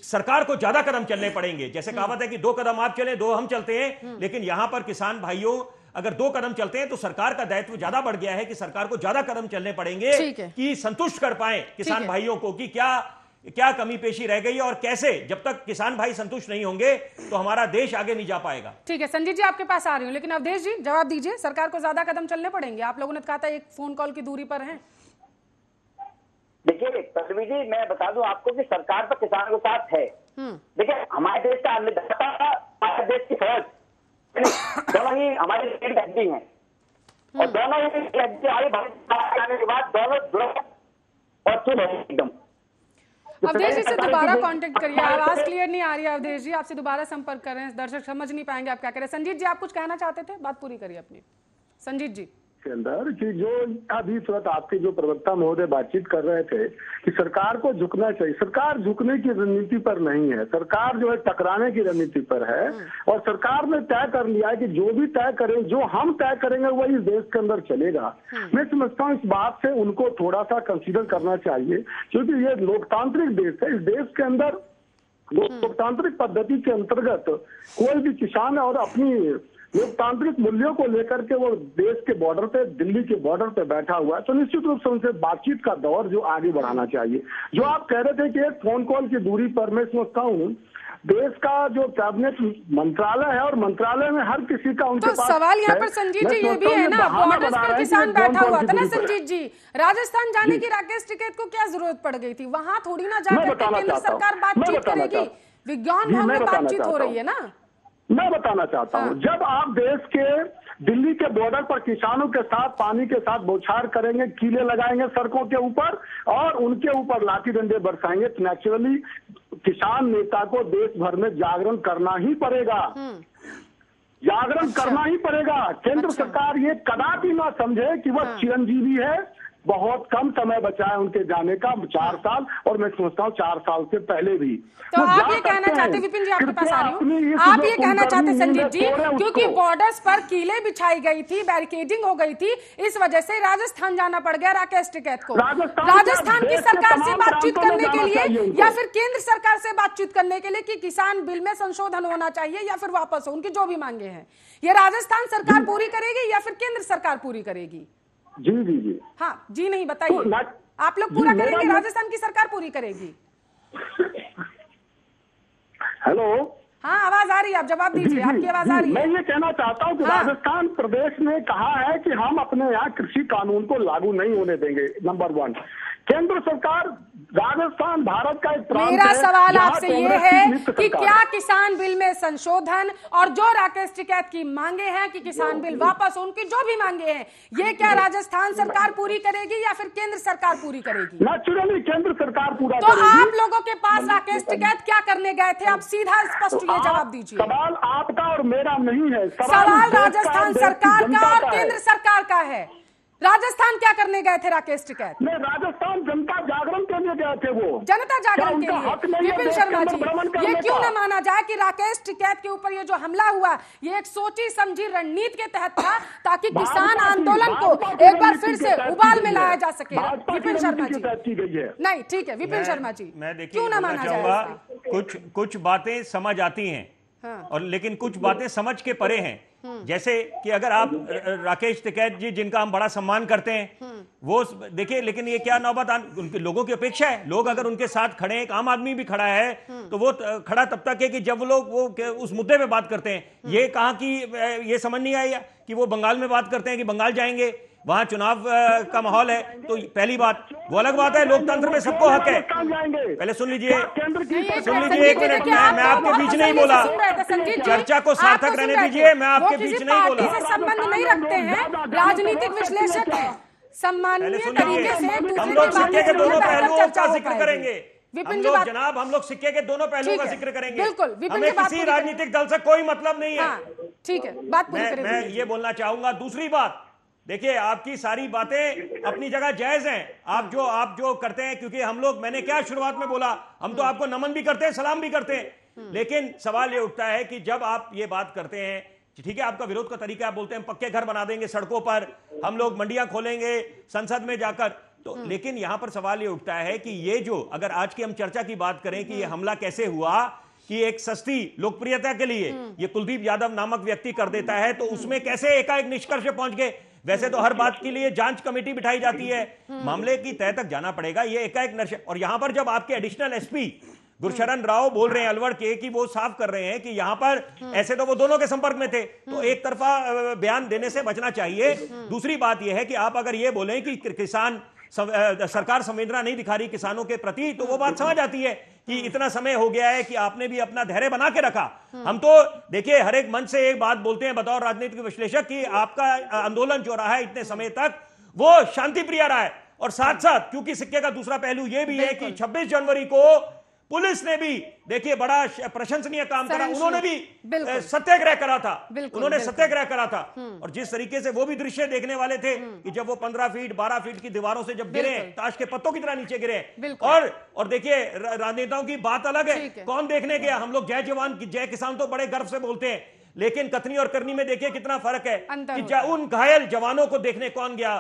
सरकार को ज्यादा कदम चलने पड़ेंगे। जैसे कहावत है कि 2 कदम आप चलें 2 हम चलते हैं, लेकिन यहां पर किसान भाइयों अगर 2 कदम चलते हैं तो सरकार का दायित्व ज्यादा बढ़ गया है कि सरकार को ज्यादा कदम चलने पड़ेंगे कि संतुष्ट कर पाए किसान भाइयों को कि क्या कमी पेशी रह गई है और कैसे। जब तक किसान भाई संतुष्ट नहीं होंगे तो हमारा देश आगे नहीं जा पाएगा। ठीक है, संजीत जी आपके पास आ रही हूं, लेकिन अवधेश जी जवाब दीजिए। सरकार को ज्यादा कदम चलने पड़ेंगे, आप लोगों ने कहा था एक फोन कॉल की दूरी पर है। देखिए पल्लवी जी, मैं बता दूं आपको कि सरकार तो किसानों के साथ है। देखिए हमारे देश का अन्नदाता, हमारे देश की फौज, दोनों ही हमारी हड्डी हैं और दोनों ही हड्डी हमारी आने के बाद दोनों जुड़े और चुप है एकदम। अवधेश जी से दोबारा कांटेक्ट करिए, आवाज क्लियर नहीं आ रही है। अवधेश जी आपसे दोबारा संपर्क कर रहे हैं, दर्शक समझ नहीं पाएंगे आप क्या कह रहे हैं। संजीत जी आप कुछ कहना चाहते थे, बात पूरी करिए अपनी। संजीत जी के अंदर कि जो अभी तुरंत आपके जो प्रवक्ता महोदय बातचीत कर रहे थे कि सरकार को झुकना चाहिए, सरकार झुकने की रणनीति पर नहीं है, सरकार जो है टकराने की रणनीति पर है। और सरकार ने तय कर लिया है कि जो भी तय करें, जो हम तय करेंगे वही इस देश के अंदर चलेगा। मैं समझता हूँ इस बात से उनको थोड़ा सा कंसीडर करना चाहिए, क्योंकि ये लोकतांत्रिक देश है। इस देश के अंदर लोकतांत्रिक पद्धति के अंतर्गत कोई भी किसान और अपनी लोकतांत्रिक मूल्यों को लेकर के वो देश के बॉर्डर पे, दिल्ली के बॉर्डर पे बैठा हुआ है, तो निश्चित रूप से उनसे बातचीत का दौर जो आगे बढ़ाना चाहिए। जो आप कह रहे थे कि एक फोन कॉल की दूरी पर, मैं समझता हूँ देश का जो कैबिनेट मंत्रालय है और मंत्रालय में हर किसी का उनके तो पास सवाल यहाँ पर संजीत जी ये भी है ना, बॉर्डर्स पर किसान बैठा हुआ था ना संजीत जी, राजस्थान जाने की राकेश टिकैत को क्या जरूरत पड़ गई थी? वहां थोड़ी ना जाकर केंद्र सरकार बातचीत करेगी, विज्ञान भवन में बातचीत हो रही है ना। मैं बताना चाहता हूँ, जब आप देश के दिल्ली के बॉर्डर पर किसानों के साथ पानी के साथ बौछार करेंगे, कीले लगाएंगे सड़कों के ऊपर और उनके ऊपर लाठी डंडे बरसाएंगे, तो नेचुरली किसान नेता को देश भर में जागरण करना ही पड़ेगा, जागरण करना ही पड़ेगा। केंद्र सरकार ये कदापि ना समझे कि वह चिरंजीवी है, बहुत कम समय बचा है उनके जाने का, 4 साल, और मैं सोचता हूँ 4 साल से पहले भी। तो आप ये कहना चाहते, विपिन जी आपके पास आ रही हूँ, आप ये कहना चाहते संजीत जी, क्योंकि बॉर्डर्स पर कीले बिछाई गई थी, बैरिकेडिंग हो गई थी, इस वजह से राजस्थान जाना पड़ गया राकेश टिकैत को। राजस्थान की सरकार से बातचीत करने के लिए या फिर केंद्र सरकार से बातचीत करने के लिए कि किसान बिल में संशोधन होना चाहिए या फिर वापस हो, उनकी जो भी मांगे हैं, ये राजस्थान सरकार पूरी करेगी या फिर केंद्र सरकार पूरी करेगी? जी जी जी हाँ जी नहीं बताइए, आप लोग पूरा करेंगे, राजस्थान की सरकार पूरी करेगी? हेलो, हाँ आवाज आ रही है, आप जवाब दीजिए, आपकी आवाज आ रही है। मैं ये कहना चाहता हूँ कि राजस्थान प्रदेश ने कहा है कि हम अपने यहाँ कृषि कानून को लागू नहीं होने देंगे, नंबर 1। केंद्र सरकार, राजस्थान भारत का एक प्रांत है। मेरा सवाल आपसे ये है कि क्या किसान बिल में संशोधन और जो राकेश टिकैत की मांगे हैं कि किसान बिल वापस, उनकी जो भी मांगे हैं, ये क्या राजस्थान सरकार पूरी करेगी या फिर केंद्र सरकार पूरी करेगी? नेचुरली केंद्र सरकार पूरा तो करेगी। आप लोगों के पास राकेश टिकैत क्या करने गए थे? आप सीधा स्पष्ट ये जवाब दीजिए। सवाल आपका और मेरा नहीं है, सवाल राजस्थान सरकार का और केंद्र सरकार का है। राजस्थान क्या करने गए थे राकेश टिकैत? नहीं, राजस्थान जनता जागरण के लिए गए थे, वो जनता जागरण के लिए। विपिन शर्मा जी, ये क्यों न माना जाए कि राकेश टिकैत के ऊपर ये जो हमला हुआ, ये एक सोची समझी रणनीति के तहत था, ताकि किसान आंदोलन को एक बार फिर से उबाल में लाया जा सके? विपिन शर्मा जी नहीं, ठीक है विपिन शर्मा जी, क्यों न माना जाए? कुछ बातें समझ आती हैं और लेकिन कुछ बातें समझ के परे हैं। जैसे कि अगर आप राकेश टिकैत जी, जिनका हम बड़ा सम्मान करते हैं, वो देखिए, लेकिन ये क्या नौबत उनके लोगों की अपेक्षा है। लोग अगर उनके साथ खड़े हैं, एक आम आदमी भी खड़ा है, तो वो खड़ा तब तक है कि जब लोग वो उस मुद्दे पे बात करते हैं। ये कहा कि ये समझ नहीं आया कि वो बंगाल में बात करते हैं कि बंगाल जाएंगे, वहां चुनाव का माहौल है। तो पहली बात, वो अलग बात है, लोकतंत्र में सबको हक है। पहले सुन लीजिए, एक मिनट, मैं आपके बीच नहीं बोला, चर्चा को सार्थक रहने दीजिए, मैं आपके बीच नहीं बोला। संबंध नहीं रखते हैं, राजनीतिक विश्लेषक सम्मानीय तरीके से हम लोग सिक्के के दोनों पहलुओं का जिक्र करेंगे। हम लोग सिक्के के दोनों पहलुओं का जिक्र करेंगे। बिल्कुल, हमें किसी राजनीतिक दल से कोई मतलब नहीं है। ठीक है, बात पूरी करेंगे। मैं ये बोलना चाहूंगा। दूसरी बात, देखिए आपकी सारी बातें अपनी जगह जायज हैं, आप जो करते हैं, क्योंकि हम लोग, मैंने क्या शुरुआत में बोला, हम तो आपको नमन भी करते हैं, सलाम भी करते हैं, लेकिन सवाल ये उठता है कि जब आप ये बात करते हैं, ठीक है आपका विरोध का तरीका, आप बोलते हैं पक्के घर बना देंगे सड़कों पर, हम लोग मंडियां खोलेंगे संसद में जाकर, तो लेकिन यहां पर सवाल ये उठता है कि ये जो, अगर आज की हम चर्चा की बात करें कि ये हमला कैसे हुआ, कि एक सस्ती लोकप्रियता के लिए ये कुलदीप यादव नामक व्यक्ति कर देता है, तो उसमें कैसे एकाएक निष्कर्ष पहुंच गए। वैसे तो हर बात के लिए जांच कमेटी बिठाई जाती है, मामले की तह तक जाना पड़ेगा, ये एकाएक नर्श। और यहां पर जब आपके एडिशनल एसपी गुरशरण राव बोल रहे हैं अलवर के, कि वो साफ कर रहे हैं कि यहां पर ऐसे तो वो दोनों के संपर्क में थे, तो एक तरफा बयान देने से बचना चाहिए। दूसरी बात यह है कि आप अगर ये बोलें कि किसान सरकार संवेदना नहीं दिखा रही किसानों के प्रति, तो वो बात समझ आती है कि इतना समय हो गया है कि आपने भी अपना धैर्य बना के रखा। हम तो देखिए हर एक मंच से एक बात बोलते हैं बतौर राजनीतिक विश्लेषक कि आपका आंदोलन जो रहा है इतने समय तक वो शांति प्रिय रहा है, और साथ साथ क्योंकि सिक्के का दूसरा पहलू ये भी है कि 26 जनवरी को पुलिस ने भी देखिए बड़ा प्रशंसनीय काम करा, उन्होंने भी सत्याग्रह करा था, उन्होंने सत्याग्रह करा था, और जिस तरीके से वो भी दृश्य देखने वाले थे कि जब वो 15 फीट 12 फीट की दीवारों से जब गिरे, ताश के पत्तों की तरह नीचे गिरे, और देखिए राजनेताओं की बात अलग है, कौन देखने गया, हम लोग जय जवान जय किसान तो बड़े गर्व से बोलते हैं, लेकिन कथनी और करनी में देखिए कितना फर्क है कि उन घायल जवानों को देखने कौन गया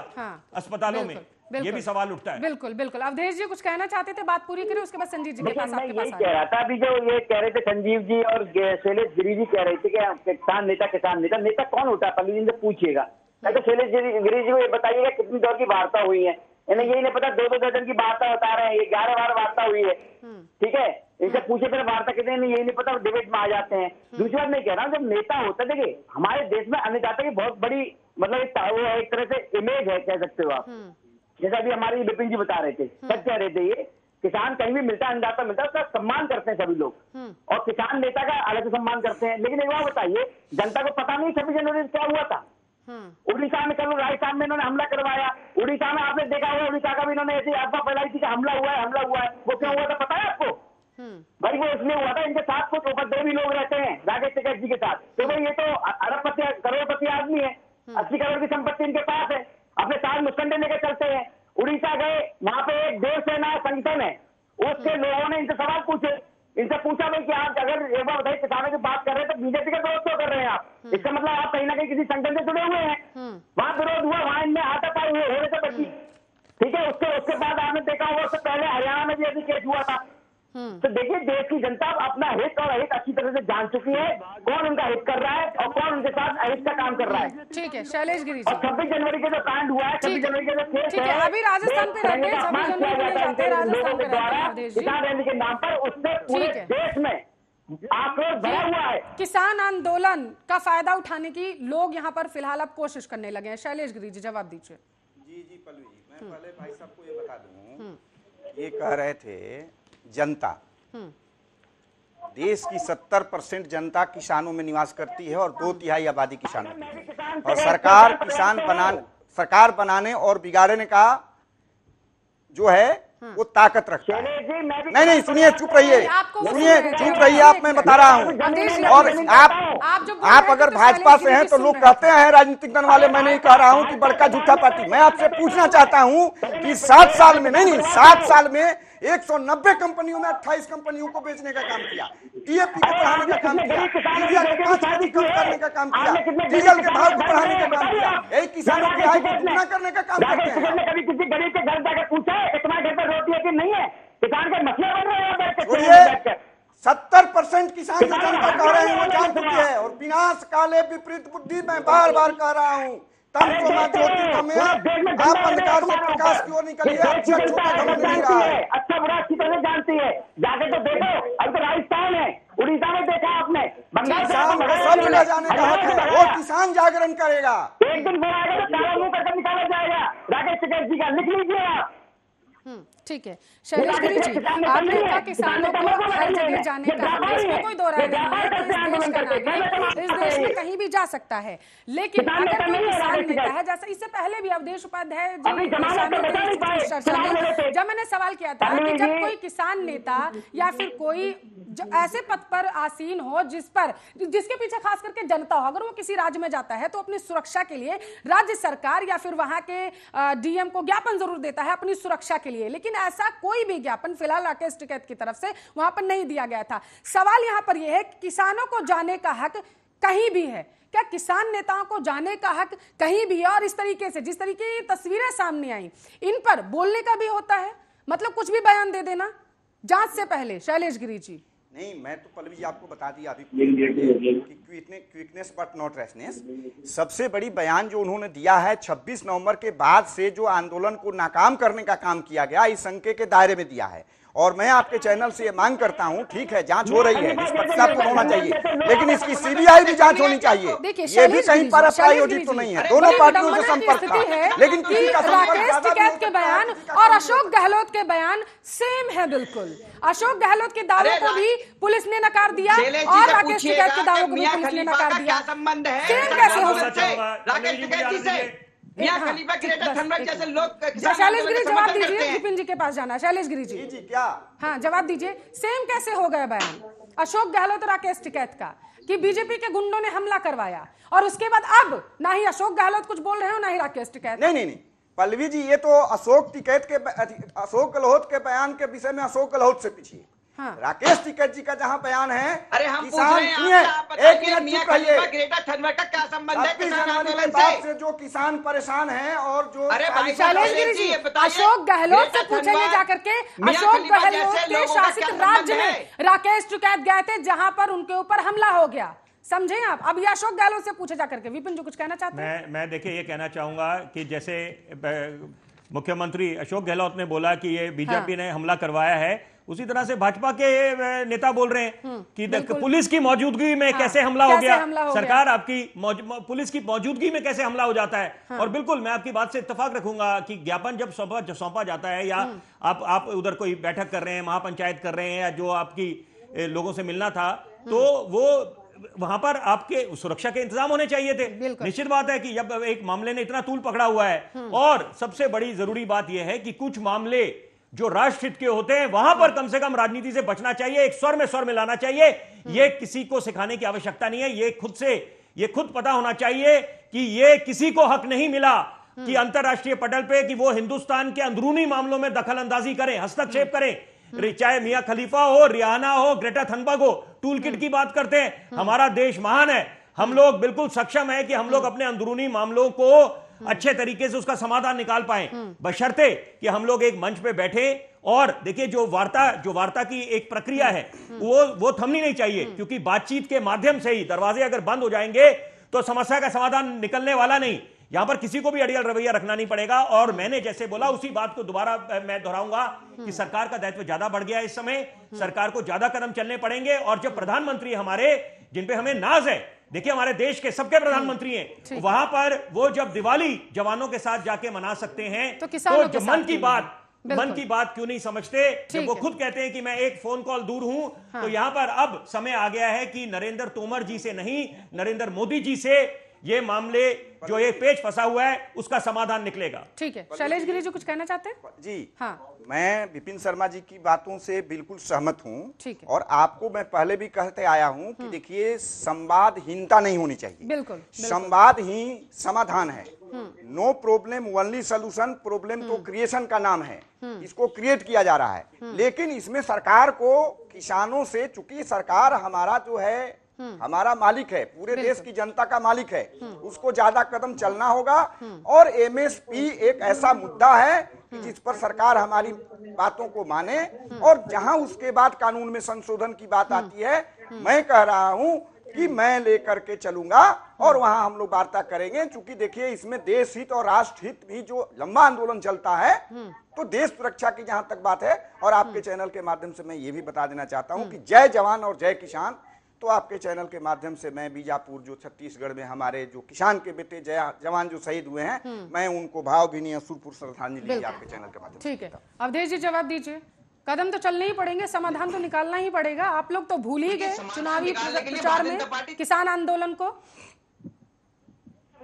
अस्पतालों में, ये भी सवाल उठता है। बिल्कुल बिल्कुल। अवधेश जी कुछ कहना चाहते थे, बात पूरी करें, उसके बाद संजीव जी के पास आपके पास कह रहा था। अभी जो ये कह रहे थे संजीव जी और शैलेश गिरी जी कह रहे थे कि किसान नेता नेता कौन होता है, पल्लवी जी से पूछिएगा। तो शैलेश गिरी जी को ये बताइएगा कितनी दौर की वार्ता हुई है, इन्हें यही नहीं पता, 2-2 दर्जन की वार्ता बता रहे हैं, ये 11 बार वार्ता हुई है, ठीक है, इनसे पूछे फिर वार्ता कितने, यही नहीं पता, डिबेट में आ जाते हैं। दूसरी बात मैं कह रहा हूँ, जब नेता होता है, देखिए हमारे देश में अन्नदाता की बहुत बड़ी मतलब एक तरह से इमेज है, कह सकते हो आप, जैसा अभी हमारे विपिन जी बता रहे थे, सच कह रहे थे, ये किसान कहीं भी मिलता है, अन्नदाता मिलता है, उसका सम्मान करते हैं सभी लोग, और किसान नेता का अलग से सम्मान करते हैं। लेकिन एक बात बताइए, जनता को पता नहीं 26 जनवरी क्या हुआ था। उड़ीसा में, कल राजस्थान में इन्होंने हमला करवाया, उड़ीसा में आपने देखा हुआ, उड़ीसा का भी इन्होंने ऐसी अफवाह फैलाई थी कि हमला हुआ है, वो क्यों हुआ था पता है आपको? भाई वो इसलिए हुआ था, इनके साथ कुछ उपद्रवी लोग रहते हैं राकेश टिकैत जी के साथ, तो भाई ये तो अरबपति करोड़पति आदमी है, 80 करोड़ की संपत्ति इनके पास है, अपने साथ मुस्कंडे लेकर चलते हैं। उड़ीसा गए, वहां पे एक देवसेना संगठन है, उसके लोगों ने इनसे सवाल पूछे, इनसे पूछा भाई कि आप अगर एक बार बताइए किसानों की बात कर रहे हैं तो बीजेपी का विरोध क्यों कर रहे हैं आप? इसका मतलब आप कहीं ना कहीं किसी संगठन से जुड़े हुए हैं। वहां विरोध हुआ, वहां इनमें हाथापाई होने से बची, ठीक है। उसके बाद आपने देखा होगा, उससे पहले हरियाणा में भी ऐसी केस हुआ था। तो देखिए देश की जनता अपना हित और अहित अच्छी तरह से जान चुकी है, कौन उनका हित कर रहा है और कौन उनके साथ अहित का काम कर रहा है। ठीक है शैलेश गिरी जी, और 26 जनवरी के जो कांड हुआ है, 26 जनवरी के जो केस है, अभी राजस्थान पे रहते हैं, 26 जनवरी के लिए जाते हैं, राजस्थान पे रहते हैं अवधेश जी, किसान रैली के नाम पर उससे पूरे देश में आक्रोश भरा हुआ है। किसान आंदोलन का फायदा उठाने की लोग यहाँ पर फिलहाल अब कोशिश करने लगे हैं। शैलेश गिरी जी जवाब दीजिए। जी पल्लवी जी, मैं पहले भाई साहब को ये बता दूं, ये कह रहे थे जनता, देश की 70% जनता किसानों में निवास करती है और 2/3 आबादी किसानों की, और सरकार बनाने और बिगाड़ने का जो है वो ताकत रखता है। नहीं सुनिए, चुप रहिए, आप, मैं बता रहा हूँ। और आप अगर भाजपा से हैं तो लोग कहते हैं राजनीतिक दल वाले, मैं नहीं कह रहा हूँ कि बड़का झूठा पार्टी। मैं आपसे पूछना चाहता हूँ कि 7 साल में 7 साल में 190 कंपनियों में 28 कंपनियों को बेचने का काम किया, टीएपी को बढ़ाने का काम किया, यूरिया के 5 कम करने का काम किया, डीजल के भाव को बढ़ाने का काम किया, यही किसानों की आय को दुगना करने का काम करते हैं। कभी किसी गरीब के घर जाकर पूछा है इतना घर पर रोटी है कि नहीं है? किसान के मसले बन रहे हैं। 70% किसान जो जनता कह रहे हैं वो जान चुकी है, और विनाश काले विपरीत बुद्धि मैं बार बार कह रहा हूँ, तंत्र में ज्योति गमय, आप अंधकार से प्रकाश की ओर निकलिए, अच्छा बुरा अच्छी तरह जानती है, जाके तो देखो, अब तो राजस्थान है, उड़ीसा में देखा आपने, बंगाल सब जगह जाने का हक है, वो किसान जागरण करेगा। एक दिन फिर आएगा तो काला मुंह करके निकाला जाएगा राकेश टिकैत जी का, लिख लीजिए आप। ठीक है शैलेश गिरी जी, आपने कहा किसानों को हर जगह जाने का हक है, इसमें कोई दो राय नहीं है, तो इस देश का नागरिक इस देश में कहीं भी जा सकता है। लेकिन अगर कोई किसान नेता है, जैसे इससे पहले भी अवधेश उपाध्याय चर्चा में जब मैंने सवाल किया था कि जब कोई किसान नेता या फिर कोई ऐसे पद पर आसीन हो जिसके पीछे खास करके जनता हो, अगर वो किसी राज्य में जाता है तो अपनी सुरक्षा के लिए राज्य सरकार या फिर वहां के डीएम को ज्ञापन जरूर देता है अपनी सुरक्षा के लिए, लेकिन ऐसा कोई भी ज्ञापन फिलहाल राकेश टिकैत की तरफ से वहां पर नहीं दिया गया था। सवाल यहां पर यह है कि किसानों को जाने का हक कहीं भी है क्या? किसान नेताओं को जाने का हक कहीं भी है? और इस तरीके से जिस तरीके की तस्वीरें सामने आई, इन पर बोलने का भी होता है, मतलब कुछ भी बयान दे देना जांच से पहले। शैलेश गिरी जी, नहीं, मैं तो पल्लवी जी आपको बता दिया अभी कि क्विकनेस बट नॉट रैशनेस। सबसे बड़ी बयान जो उन्होंने दिया है 26 नवंबर के बाद से जो आंदोलन को नाकाम करने का काम किया गया, इस संख्या के दायरे में दिया है। और मैं आपके चैनल से ये मांग करता हूं, ठीक है जांच हो रही है, निष्पक्षता होना चाहिए, लेकिन इसकी सीबीआई भी जांच होनी चाहिए। ये भी कहीं पर प्रायोजित तो नहीं है, दोनों पार्टियों से संपर्क था, लेकिन किसी का राकेश टिकैत के बयान और अशोक गहलोत के बयान सेम है बिल्कुल। अशोक गहलोत के दावों को भी पुलिस ने नकार दिया और राकेश टिकैत के दावों को भी पुलिस ने नकार दिया। सेम कैसे हो सकता है? राकेश टिकैत जी से मियां खलीफा ग्रेटर थनबर्ग जैसे लोग शैलेश गिरी जवाब दीजिए, विपिन जी के पास जाना है। शैलेश गिरी जी क्या? हाँ जवाब दीजिए, सेम कैसे हो गया बयान अशोक गहलोत और राकेश टिकैत का कि बीजेपी के गुंडों ने हमला करवाया, और उसके बाद अब ना ही अशोक गहलोत कुछ बोल रहे हो ना ही राकेश टिकैत। नहीं पल्लवी जी, ये तो अशोक गहलोत के बयान के विषय में अशोक गहलोत से पूछिए। हाँ। राकेश टिकैत जी का जहां बयान है, अरे हम किसान ग्रेटर थनबर्ग का क्या संबंध है किसान आंदोलन से? जो किसान परेशान हैं और जो शैलेश गिरी जी, अशोक गहलोत से पूछेंगे जाकर के। अशोक गहलोत के शासित राज्य में राकेश टिकैत गए थे जहां पर उनके ऊपर हमला हो गया, समझे आप? अब ये अशोक गहलोत से पूछे जाकर के। विपिन जी कुछ कहना चाहते हैं? मैं देखिए ये कहना चाहूंगा कि जैसे मुख्यमंत्री अशोक गहलोत ने बोला कि ये बीजेपी ने हमला करवाया है, उसी तरह से भाजपा के नेता बोल रहे हैं कि पुलिस की मौजूदगी में कैसे हमला हो गया, सरकार आपकी पुलिस की मौजूदगी में कैसे हमला हो जाता है। और बिल्कुल मैं आपकी बात से इत्तेफाक रखूंगा कि ज्ञापन जब सौंपा जाता है या आप उधर कोई बैठक कर रहे हैं, महापंचायत कर रहे हैं, या जो आपकी लोगों से मिलना था, तो वो वहां पर आपके सुरक्षा के इंतजाम होने चाहिए थे। निश्चित बात है कि जब एक मामले ने इतना तूल पकड़ा हुआ है, और सबसे बड़ी जरूरी बात यह है कि कुछ मामले जो राष्ट्र हित के होते हैं वहां पर कम से कम राजनीति से बचना चाहिए, एक स्वर में स्वर मिलाना चाहिए। ये किसी को सिखाने की आवश्यकता नहीं है, ये खुद पता होना चाहिए कि ये किसी को हक नहीं मिला कि अंतरराष्ट्रीय पटल पे कि वो हिंदुस्तान के अंदरूनी मामलों में दखल अंदाजी करें, हस्तक्षेप करें। चाहे मियां खलीफा हो, रियाना हो, ग्रेटर थनबर्ग हो, टूल किट की बात करते हैं। हमारा देश महान है, हम लोग बिल्कुल सक्षम है कि हम लोग अपने अंदरूनी मामलों को अच्छे तरीके से उसका समाधान निकाल पाए, बशर्ते कि हम लोग एक मंच पे बैठे। और देखिए जो वार्ता की एक प्रक्रिया है वो थमनी नहीं चाहिए, क्योंकि बातचीत के माध्यम से ही दरवाजे अगर बंद हो जाएंगे तो समस्या का समाधान निकलने वाला नहीं। यहां पर किसी को भी अड़ियल रवैया रखना नहीं पड़ेगा। और मैंने जैसे बोला उसी बात को दोबारा मैं दोहराऊंगा कि सरकार का दायित्व ज्यादा बढ़ गया है इस समय, सरकार को ज्यादा कदम चलने पड़ेंगे। और जब प्रधानमंत्री हमारे, जिन पे हमें नाज है, देखिए हमारे देश के सबके प्रधानमंत्री हैं, वहां पर वो जब दिवाली जवानों के साथ जाके मना सकते हैं, तो मन की बात क्यों नहीं समझते? जब वो खुद कहते हैं कि मैं एक फोन कॉल दूर हूं, तो यहां पर अब समय आ गया है कि नरेंद्र तोमर जी से नहीं, नरेंद्र मोदी जी से ये मामले जो ये पेच फंसा हुआ है उसका समाधान निकलेगा। ठीक है, शैलेश गिरी जी कुछ कहना चाहते हैं? जी हाँ, मैं विपिन शर्मा जी की बातों से बिल्कुल सहमत हूँ। और आपको मैं पहले भी कहते आया हूँ कि देखिए संवादहीनता नहीं होनी चाहिए, बिल्कुल संवाद ही समाधान है। No problem only solution, problem तो क्रिएशन का नाम है, इसको क्रिएट किया जा रहा है। लेकिन इसमें सरकार को किसानों से, चूंकि सरकार हमारा जो है हमारा मालिक है, पूरे देश की जनता का मालिक है, उसको ज्यादा कदम चलना होगा। और एमएसपी एक ऐसा मुद्दा है कि जिस पर सरकार हमारी बातों को माने, और जहां उसके बाद कानून में संशोधन की बात आती है, मैं कह रहा हूं कि मैं लेकर के चलूंगा और वहां हम लोग वार्ता करेंगे। चूंकि देखिए इसमें देश हित और राष्ट्र हित भी जो लंबा आंदोलन चलता है, तो देश सुरक्षा की जहां तक बात है, और आपके चैनल के माध्यम से मैं ये भी बता देना चाहता हूं कि जय जवान और जय किसान, तो आपके चैनल के माध्यम से मैं बीजापुर जो छत्तीसगढ़ में हमारे जो किसान के बेटे जवान जो शहीद हुए हैं, मैं उनको भावभीनी असुरपुर श्रद्धांजलि आपके चैनल के माध्यम से। ठीक है, अवधेश जी जवाब दीजिए। कदम तो चलने ही पड़ेंगे, समाधान तो निकालना ही पड़ेगा। आप लोग तो भूल ही गए चुनावी प्रचार में किसान आंदोलन को।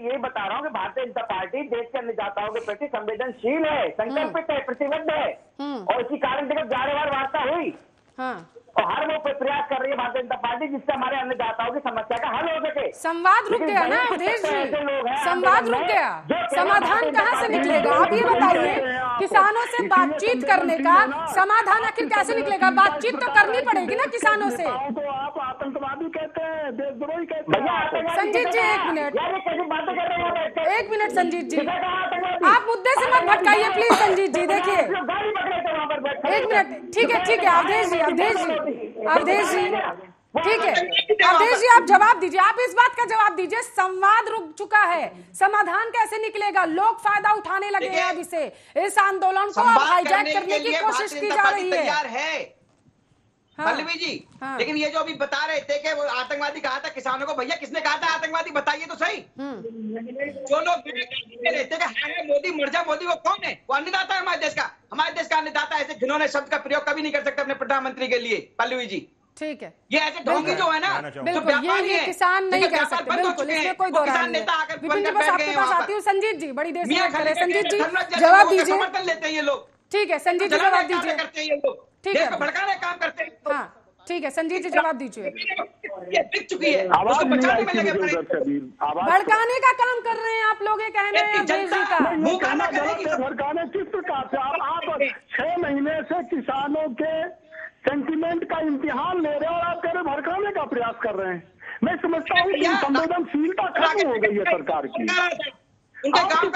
यही बता रहा हूँ कि भारतीय जनता पार्टी देश के अन्नदाताओं के प्रति संवेदनशील है, संकल्पित है, प्रतिबद्ध है, और इसी कारण से जानेवार वार्ता हुई। हाँ, और हर वो प्रयास कर रही है भारतीय जनता पार्टी जिससे हमारे अन्नदाताओं की समस्या का हल हो सके। संवाद रुक गया ना अवधेश जी, संवाद रुक गया, समाधान कहाँ से निकलेगा? आप ये बताइए, किसानों से बातचीत करने का समाधान आखिर कैसे निकलेगा? बातचीत तो करनी पड़ेगी ना किसानों से। तो आप आतंकवादी कहते हैं, देशद्रोही कहते हैं। संजीत जी एक मिनट, एक मिनट संजीत जी, आप मुद्दे से मत भटकाइए प्लीज। संजीत जी देखिए, एक मिनट, ठीक है अवधेश जी, ठीक है अवधेश जी, आप जवाब दीजिए, आप इस बात का जवाब दीजिए। संवाद रुक चुका है, समाधान कैसे निकलेगा? लोग फायदा उठाने लगे हैं अब इसे, इस आंदोलन को हाईजैक करने की कोशिश की जा रही है। पल्लवी जी, लेकिन ये जो अभी बता रहे थे कि वो आतंकवादी कहा था किसानों को, भैया किसने कहा था आतंकवादी? बताइए तो सही। जो लोग रहते हैं मोदी मर जा मोदी, वो कौन है? वो अन्नदाता है हमारे देश का। हमारे देश का अन्नदाता ऐसे घिनौने शब्द का प्रयोग कभी नहीं कर सकते अपने प्रधानमंत्री के लिए। पल्लवी जी ठीक है, ये ऐसे ढोंगी जो है ना, बिल्कुल ये किसान नहीं कह सकते, बिल्कुल इसमें कोई दो राय नहीं है। विपिन जी बस आपके पास आती हूँ। संजीत जी बड़ी देर से बात कर रहे हैं, संजीत जी जवाब दीजिए। समर्थन लेते हैं ये लोग। ठीक है संजीत जी जवाब दीजिए। करते हैं ये लोग, ठीक है, भड़काने काम करते हैं। हाँ ठीक है संजीत जी जवाब दीजिए। ये बिक चुकी है, उसको बचाने में लगे पड़े। भड़काने का काम कर रहे हैं आप लोग, ये कहने हैं अवधेश जी का। भड़काने किस प्रकार से? आप 6 महीने से किसानों के सेंटिमेंट का इम्तिहान ले रहे हैं और आप कह रहे भड़काने का प्रयास कर रहे हैं। मैं समझता हूँ कि संवेदनशीलता खत्म हो गई है सरकार की। उनका काम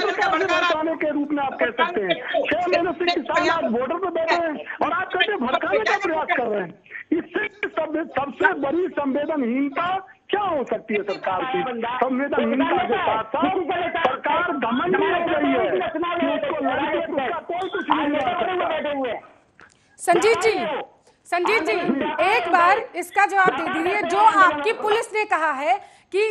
भड़काने के रूप में आप कह सकते हैं। 6 महीने से किसान आज बॉर्डर पर बैठे हैं और आप कहते हैं भड़काने का प्रयास कर रहे हैं। इससे सबसे बड़ी संवेदनहीनता क्या हो सकती है सरकार की? संवेदनहीनता के साथ साथ सरकार घमंड में हो गई है कि उसको लड़के उसका कोई कुछ नहीं है। संजीत जी एक बार इसका जवाब दे दीजिए। जो आपकी पुलिस ने कहा है कि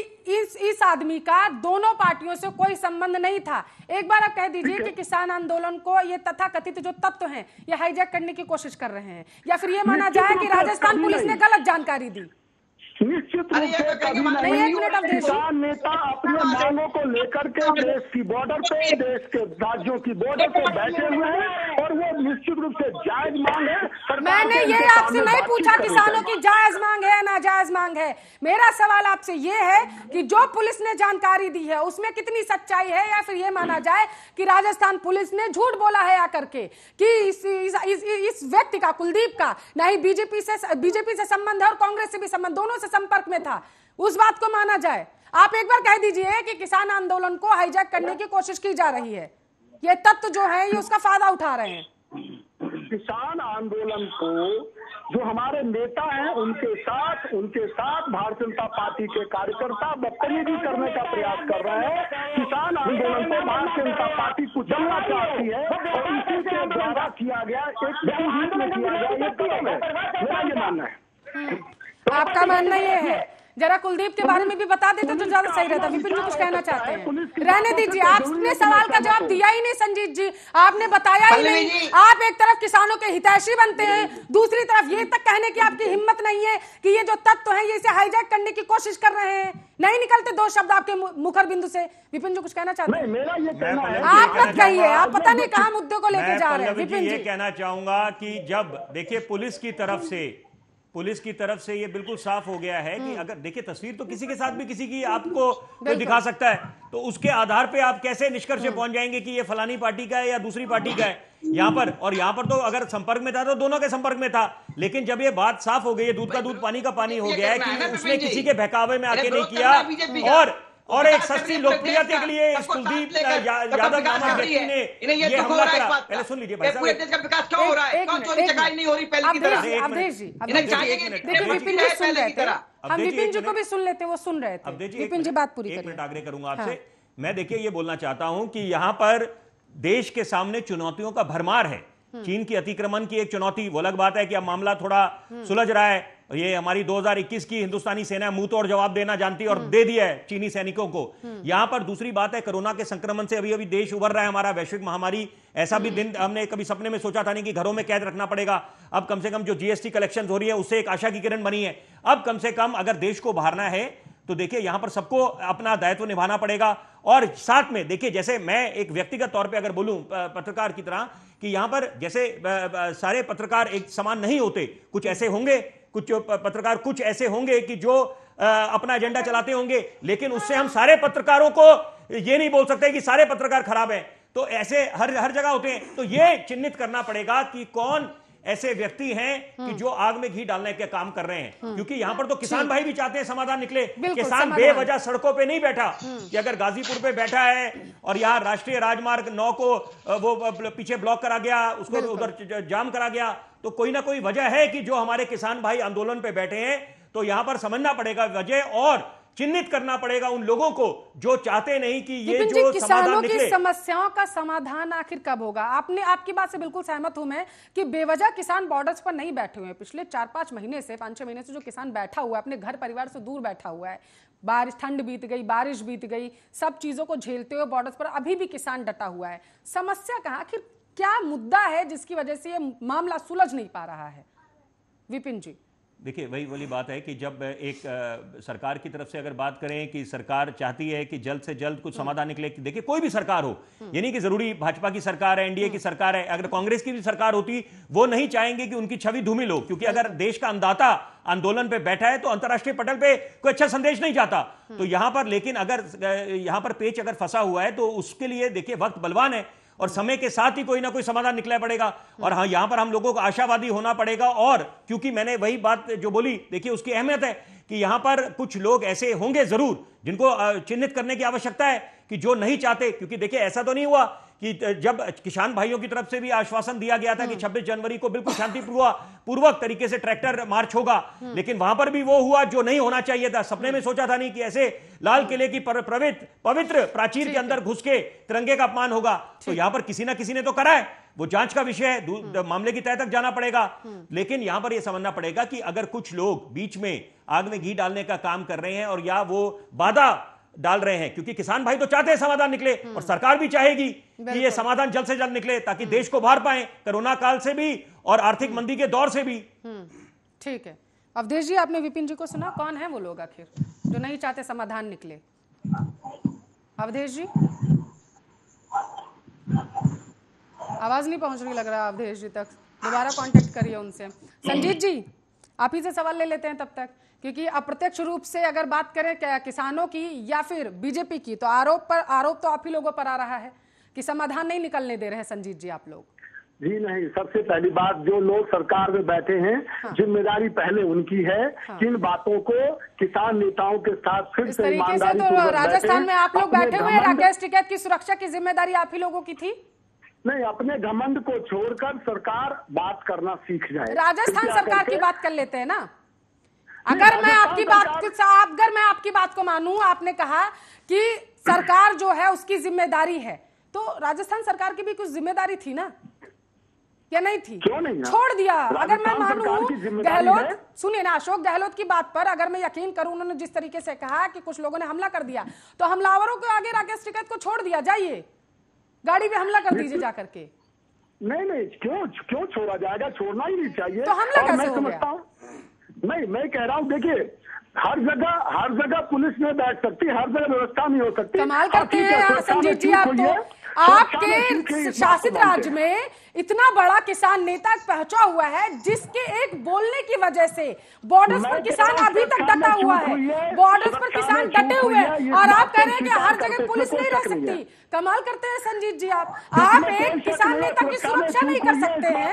इस आदमी का दोनों पार्टियों से कोई संबंध नहीं था, एक बार आप कह दीजिए कि किसान आंदोलन को ये तथाकथित जो तत्व हैं ये हाईजैक करने की कोशिश कर रहे हैं, या फिर ये माना जाए कि राजस्थान पुलिस ने गलत जानकारी दी? निश्चित रूप से कभी नहीं। किसान नेता अपने मांगों को लेकर के देश की बॉर्डर पे, देश के राज्यों की बॉर्डर पे बैठे हुए हैं और वो निश्चित रूप से जायज मांग है। मैंने ये आपसे नहीं पूछा किसानों की जायज मांग है या नाजायज मांग है। मेरा सवाल आपसे ये है कि जो पुलिस ने जानकारी दी है उसमें कितनी सच्चाई है, या फिर ये माना जाए कि राजस्थान पुलिस ने झूठ बोला है आकर के कि इस व्यक्ति का, कुलदीप का, ना ही बीजेपी से संबंध है और कांग्रेस से भी संबंध, दोनों से संपर्क में था, उस बात को माना जाए? आप एक बार कह दीजिए कि किसान आंदोलन को हाईजैक करने की कोशिश की जा रही है, ये तत्व जो है ये उसका फायदा उठा रहे हैं। किसान आंदोलन को जो हमारे नेता हैं उनके साथ भारतीय जनता पार्टी के कार्यकर्ता बदतमीजी करने का प्रयास कर रहे हैं। किसान आंदोलन को भारतीय जनता पार्टी कुचलना चाहती है और इसी के द्वारा किया गया एक रूप में किया गया ये कदम है, मेरा ये मानना है। आपका मानना ये है? जरा कुलदीप के बारे में भी बता देते तो ज्यादा सही रहता। विपिन जी कुछ कहना चाहते हैं? रहने दीजिए, आपने सवाल का जवाब दिया ही नहीं संजीत जी, आपने बताया ही नहीं। आप एक तरफ किसानों के हितैषी बनते हैं, दूसरी तरफ ये तक कहने की आपकी हिम्मत नहीं है कि ये जो तत्व है ये इसे हाईजैक करने की कोशिश कर रहे हैं। नहीं निकलते दो शब्द आपके मुखर बिंदु से। विपिन जी कुछ कहना चाहते हैं? मेरा ये कहना है, आप मत कहिए, आप पता नहीं कहाँ मुद्दों को लेके जा रहे हैं। विपिन जी कहना चाहूंगा कि जब देखिए पुलिस की तरफ से ये बिल्कुल साफ हो गया है कि अगर देखिए तस्वीर तो किसी के साथ भी किसी की आपको कोई दिखा सकता है, तो उसके आधार पे आप कैसे निष्कर्ष पे पहुंच जाएंगे कि ये फलानी पार्टी का है या दूसरी पार्टी का है? यहाँ पर तो अगर संपर्क में था तो दोनों के संपर्क में था, लेकिन जब ये बात साफ हो गई है, दूध का दूध पानी का पानी हो गया है कि उसने किसी के बहकावे में आके नहीं किया और एक सस्ती लोकप्रियता के लिए कुलदीप यादव नामक व्यक्ति ने ये हमला करा। पहले सुन लीजिए भाई साहब, पूरे देश का विकास क्यों हो रहा है? कौन चोरी चकारी नहीं हो रही पहले की तरह? अवधेश जी देखिए विपिन जी सुन रहे थे, हम विपिन जी को भी सुन लेते, वो सुन रहे थे। विपिन जी बात पूरी करिए। एक मिनट आग्रह करूंगा आपसे। मैं देखिए ये बोलना चाहता हूं कि यहां पर देश के सामने चुनौतियों का भरमार है। चीन की अतिक्रमण की एक चुनौती, वो अलग बात है कि अब मामला थोड़ा सुलझ रहा है, ये हमारी 2021 की हिंदुस्तानी सेना मुंह तोड़ जवाब देना जानती है और दे दिया है चीनी सैनिकों को। यहां पर दूसरी बात है, कोरोना के संक्रमण से अभी अभी देश उभर रहा है, हमारा वैश्विक महामारी, ऐसा भी दिन हमने कभी सपने में सोचा था नहीं कि घरों में कैद रखना पड़ेगा। अब कम से कम जो जीएसटी कलेक्शन हो रही है उससे एक आशा की किरण बनी है। अब कम से कम अगर देश को उभारना है तो देखिए यहां पर सबको अपना दायित्व निभाना पड़ेगा। और साथ में देखिए, जैसे मैं एक व्यक्तिगत तौर पे अगर बोलूं पत्रकार की तरह, कि यहां पर जैसे सारे पत्रकार एक समान नहीं होते, कुछ ऐसे होंगे, कुछ पत्रकार कुछ ऐसे होंगे कि जो अपना एजेंडा चलाते होंगे, लेकिन उससे हम सारे पत्रकारों को ये नहीं बोल सकते कि सारे पत्रकार खराब हैं। तो ऐसे हर जगह होते हैं। तो ये चिन्हित करना पड़ेगा कि कौन ऐसे व्यक्ति हैं कि जो आग में घी डालने के काम कर रहे हैं, क्योंकि यहां पर तो किसान भाई भी चाहते हैं समाधान निकले। किसान बेवजह सड़कों पे नहीं बैठा कि अगर गाजीपुर पे बैठा है और यहां राष्ट्रीय राजमार्ग 9 को वो पीछे ब्लॉक करा गया, उसको उधर जाम करा गया, तो कोई ना कोई वजह है कि जो हमारे किसान भाई आंदोलन पे बैठे हैं। तो यहां पर समझना पड़ेगा वजह और चिन्हित करना पड़ेगा उन लोगों को जो चाहते नहीं कि ये जो किसानों की समस्याओं का समाधान आखिर कब होगा। आपकी बात से बिल्कुल सहमत हूं मैं कि बेवजह किसान बॉर्डर्स पर नहीं बैठे हुए हैं। पिछले 4-5 महीने से 5-6 महीने से जो किसान बैठा हुआ है, अपने घर परिवार से दूर बैठा हुआ है, बारिश, ठंड बीत गई, बारिश बीत गई, सब चीजों को झेलते हुए बॉर्डर्स पर अभी भी किसान डटा हुआ है। समस्या कहां, आखिर क्या मुद्दा है जिसकी वजह से ये मामला सुलझ नहीं पा रहा है? विपिन जी, देखिए वही वाली बात है कि जब एक सरकार की तरफ से अगर बात करें कि सरकार चाहती है कि जल्द से जल्द कुछ समाधान निकले, देखिए कोई भी सरकार हो, ये नहीं कि जरूरी भाजपा की सरकार है, एनडीए की सरकार है, अगर कांग्रेस की भी सरकार होती वो नहीं चाहेंगे कि उनकी छवि धूमिल हो, क्योंकि अगर देश का अन्नदाता आंदोलन पे बैठा है तो अंतर्राष्ट्रीय पटल पे कोई अच्छा संदेश नहीं जाता। तो यहां पर लेकिन अगर यहां पर पेच अगर फंसा हुआ है तो उसके लिए देखिए वक्त बलवान है और समय के साथ ही कोई ना कोई समाधान निकला पड़ेगा। और हाँ, यहां पर हम लोगों को आशावादी होना पड़ेगा। और क्योंकि मैंने वही बात जो बोली, देखिए उसकी अहमियत है कि यहां पर कुछ लोग ऐसे होंगे जरूर जिनको चिन्हित करने की आवश्यकता है कि जो नहीं चाहते, क्योंकि देखिए ऐसा तो नहीं हुआ कि जब किसान भाइयों की तरफ से भी आश्वासन दिया गया था कि 26 जनवरी को बिल्कुल शांतिपूर्वक तरीके से ट्रैक्टर मार्च होगा, लेकिन वहां पर भी वो हुआ जो नहीं होना चाहिए था। सपने में सोचा था नहीं कि ऐसे लाल किले की पवित्र प्राचीर के अंदर घुस के तिरंगे का अपमान होगा। तो यहां पर किसी ना किसी ने तो करा है, वो जांच का विषय है, मामले की तह तक जाना पड़ेगा। लेकिन यहां पर यह समझना पड़ेगा कि अगर कुछ लोग बीच में आग में घी डालने का काम कर रहे हैं और या वो बाधा डाल रहे हैं, क्योंकि किसान भाई तो चाहते हैं समाधान निकले और सरकार भी चाहेगी कि ये समाधान जल्द से जल्द निकले ताकि देश को बाहर पाए कोरोना काल से भी और आर्थिक मंदी के दौर से भी। ठीक है अवधेश जी, आपने विपिन जी को सुना, कौन है वो लोग आखिर जो नहीं चाहते समाधान निकले? अवधेश जी, आवाज नहीं पहुंच रही लग रहा अवधेश जी तक, दोबारा कांटेक्ट करिए उनसे। संजीत जी, आप ही से सवाल ले लेते हैं तब तक, क्योंकि अप्रत्यक्ष रूप से अगर बात करें क्या किसानों की या फिर बीजेपी की, तो आरोप तो आप ही लोगों पर आ रहा है कि समाधान नहीं निकलने दे रहे हैं। संजीत जी, आप लोग? जी नहीं, सबसे पहली बात, जो लोग सरकार में बैठे हैं, हाँ। जिम्मेदारी पहले उनकी है। हाँ। किन बातों को किसान नेताओं के साथ फिर से ईमानदारी से तो राजस्थान में आप लोग बैठे हुए हैं, राकेश टिकैत की सुरक्षा की जिम्मेदारी आप ही लोगों की थी। नहीं, अपने घमंड को छोड़कर सरकार बात करना सीख जाए। राजस्थान सरकार की बात कर लेते हैं ना। अगर मैं आपकी बात को मानूं, आपने कहा कि सरकार जो है उसकी जिम्मेदारी है, तो राजस्थान सरकार की भी कुछ जिम्मेदारी थी ना, या नहीं थी? क्यों नहीं ना? छोड़ दिया। अगर मैं मानूं गहलोत, सुनिए ना, अशोक गहलोत की बात पर अगर मैं यकीन करूं, उन्होंने जिस तरीके से कहा कि कुछ लोगों ने हमला कर दिया, तो हमलावरों के आगे राकेश टिकैत को छोड़ दिया, जाइए गाड़ी पे हमला कर दीजिए जाकर के। नहीं, क्यों छोड़ा जाएगा? छोड़ना ही नहीं चाहिए। तो हमला कैसे हो गया? नहीं, मैं कह रहा हूँ, देखिए हर जगह पुलिस नहीं बैठ सकती, हर जगह व्यवस्था नहीं हो सकती। कमाल करते हैं संजीत जी, आप तो आपके शासित राज्य में इतना बड़ा किसान नेता पहुंचा हुआ है जिसके एक बोलने की वजह से बॉर्डर्स पर किसान अभी तक डटा हुआ है, बॉर्डर्स पर किसान डटे हुए हैं, और आप कह रहे हैं कि हर जगह पुलिस नहीं रह सकती। कमाल करते हैं संजीत जी, आप एक किसान नेता की सुरक्षा नहीं कर सकते हैं।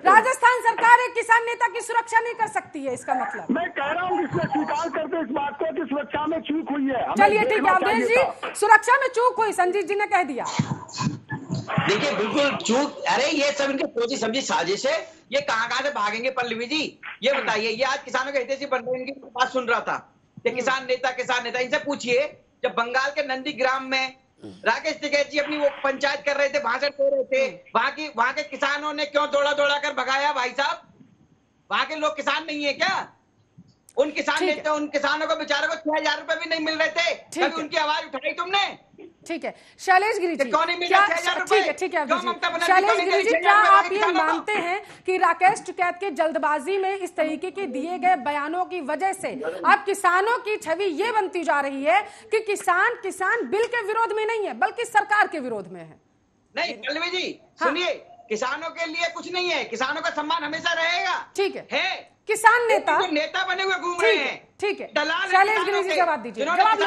राजस्थान सरकार एक किसान नेता की सुरक्षा नहीं कर सकती है, इसका मतलब? मैं कह रहा हूँ स्वीकार करते इस बात को कि सुरक्षा में चूक हुई है। चलिए ठीक है अवधेश जी, सुरक्षा में चूक हुई, संजीत जी ने कह दिया। देखिए बिल्कुल चूक, अरे ये सब इनके सोची समझी साजिश है। ये कहां से भागेंगे पल्लवी जी, ये बताइए। ये आज किसानों के हितैषी बन रहे, इनकी बात सुन रहा था कि किसान नेता इनसे पूछिए, जब बंगाल के नंदीग्राम में राकेश टिकैत जी अपनी वो पंचायत कर रहे थे, भाषण दे रहे थे, वहां के किसानों ने क्यों दौड़ा कर भगाया? भाई साहब, वहां के लोग किसान नहीं है क्या? उन किसान नेता, उन किसानों को बेचारों को 6,000 रुपए भी नहीं मिल रहे थे, कभी उनकी आवाज उठाई तुमने? ठीक है शैलेश गिरी जी, कौन मिले क्या 6,000 रुपए? ठीक है क्यों ममता बनर्जी शैलेश को गिरी जी, नहीं क्या 6,000 आप ये मानते हैं कि राकेश टिकैत के जल्दबाजी में इस तरीके के दिए गए बयानों की वजह से अब किसानों की छवि ये बनती जा रही है कि किसान बिल के विरोध में नहीं है बल्कि सरकार के विरोध में है? नहीं पल्लवी जी सुनिए, किसानों के लिए कुछ नहीं है, किसानों का सम्मान हमेशा रहेगा। ठीक है किसान नेता बने हुए घूम रहे हैं, ठीक है दलाल शैलेश गिरी जी जवाब दीजिए, जवाब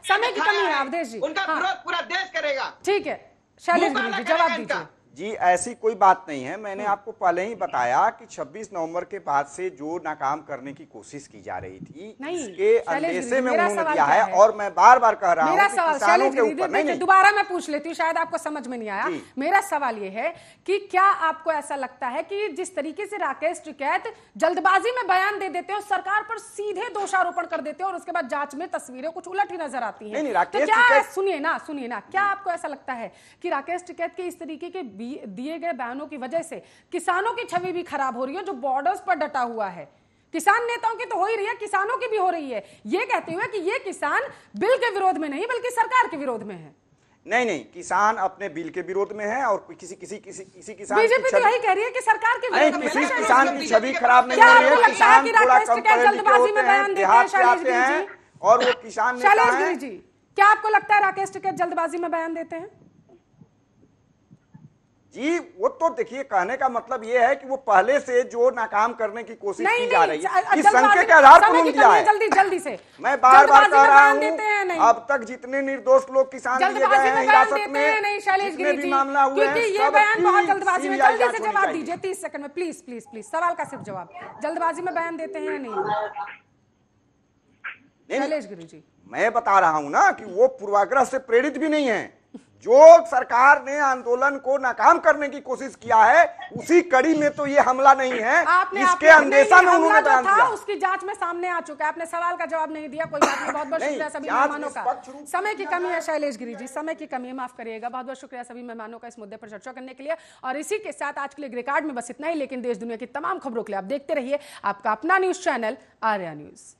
समय की कमी है अवधेश जी, उनका विरोध पूरा देश करेगा। ठीक है शैलेश गिरी जी जवाब दीजिए। जी ऐसी कोई बात नहीं है, मैंने आपको पहले ही बताया कि 26 नवंबर के बाद से जो नाकाम करने की कोशिश की जा रही थी इसके अंदेशे में उन्होंने किया है और मैं बार बार कह रहा हूं कि किसानों के ऊपर नहीं। दोबारा मैं पूछ लेती हूँ, शायद आपको समझ में नहीं आया। मेरा सवाल ये है कि क्या आपको ऐसा लगता है कि जिस तरीके से राकेश टिकैत जल्दबाजी में बयान दे देते हैं और सरकार पर सीधे दोषारोपण कर देते हैं और उसके बाद जांच में तस्वीरें कुछ उलट ही नजर आती है, तो क्या सुनिए ना क्या आपको ऐसा लगता है कि राकेश टिकैत के इस तरीके के दिए गए बयानों की वजह से किसानों की छवि भी खराब हो रही है जो बॉर्डर्स पर डटा हुआ है? किसान नेताओं की तो हो ही रही है, किसानों की भी हो रही है, ये कहते हुए कि ये किसान बिल के विरोध में नहीं बल्कि सरकार के विरोध में है। नहीं किसान अपने बिल के विरोध में है और किसी किसान बीजेपी तो यही कह रही है कि सरकार के विरोध में। किसी किसान की छवि खराब नहीं हो रही है, किसान थोड़ा कम पढ़े लिखे होते हैं, देहात से आते हैं और वो किसान नेता हैं। क्या आपको लगता है राकेश टिकैत जल्दबाजी में बयान देते हैं? जी वो तो देखिए, कहने का मतलब ये है कि वो पहले से जो नाकाम करने की कोशिश की जा रही है इस संख्या के आधार पर उन्होंने दिया है। जल्दी से मैं बार कह रहा हूँ, अब तक जितने निर्दोष लोग किसान लिए गए हैं हिरासत में, जितने भी मामला हुए हैं, ये बयान बहुत जल्दबाजी में, जल्दी से जवाब दीजिए 30 सेकंड में, प्लीज प्लीज प्लीज, सवाल का सिर्फ जवाब, जल्दबाजी में बयान देते हैं या नहीं? शैलेश गिरी जी मैं बता रहा हूं ना कि वो पूर्वाग्रह से प्रेरित भी नहीं है, जो सरकार ने आंदोलन को नाकाम करने की कोशिश किया है उसी कड़ी में तो ये हमला नहीं है, इसके अंदेशा में उन्होंने बयान दिया। उसकी जांच में सामने आ चुका है, आपने सवाल का जवाब नहीं दिया, कोई बात नहीं, बहुत बहुत शुक्रिया सभी मेहमानों का। समय की कमी है शैलेश गिरी जी, समय की कमी है, माफ करिएगा, बहुत बहुत शुक्रिया सभी मेहमानों का इस मुद्दे पर चर्चा करने के लिए। और इसी के साथ आज के लिए ग्रे कार्ड में बस इतना ही, लेकिन देश दुनिया की तमाम खबरों के लिए आप देखते रहिए आपका अपना न्यूज चैनल आर्या न्यूज।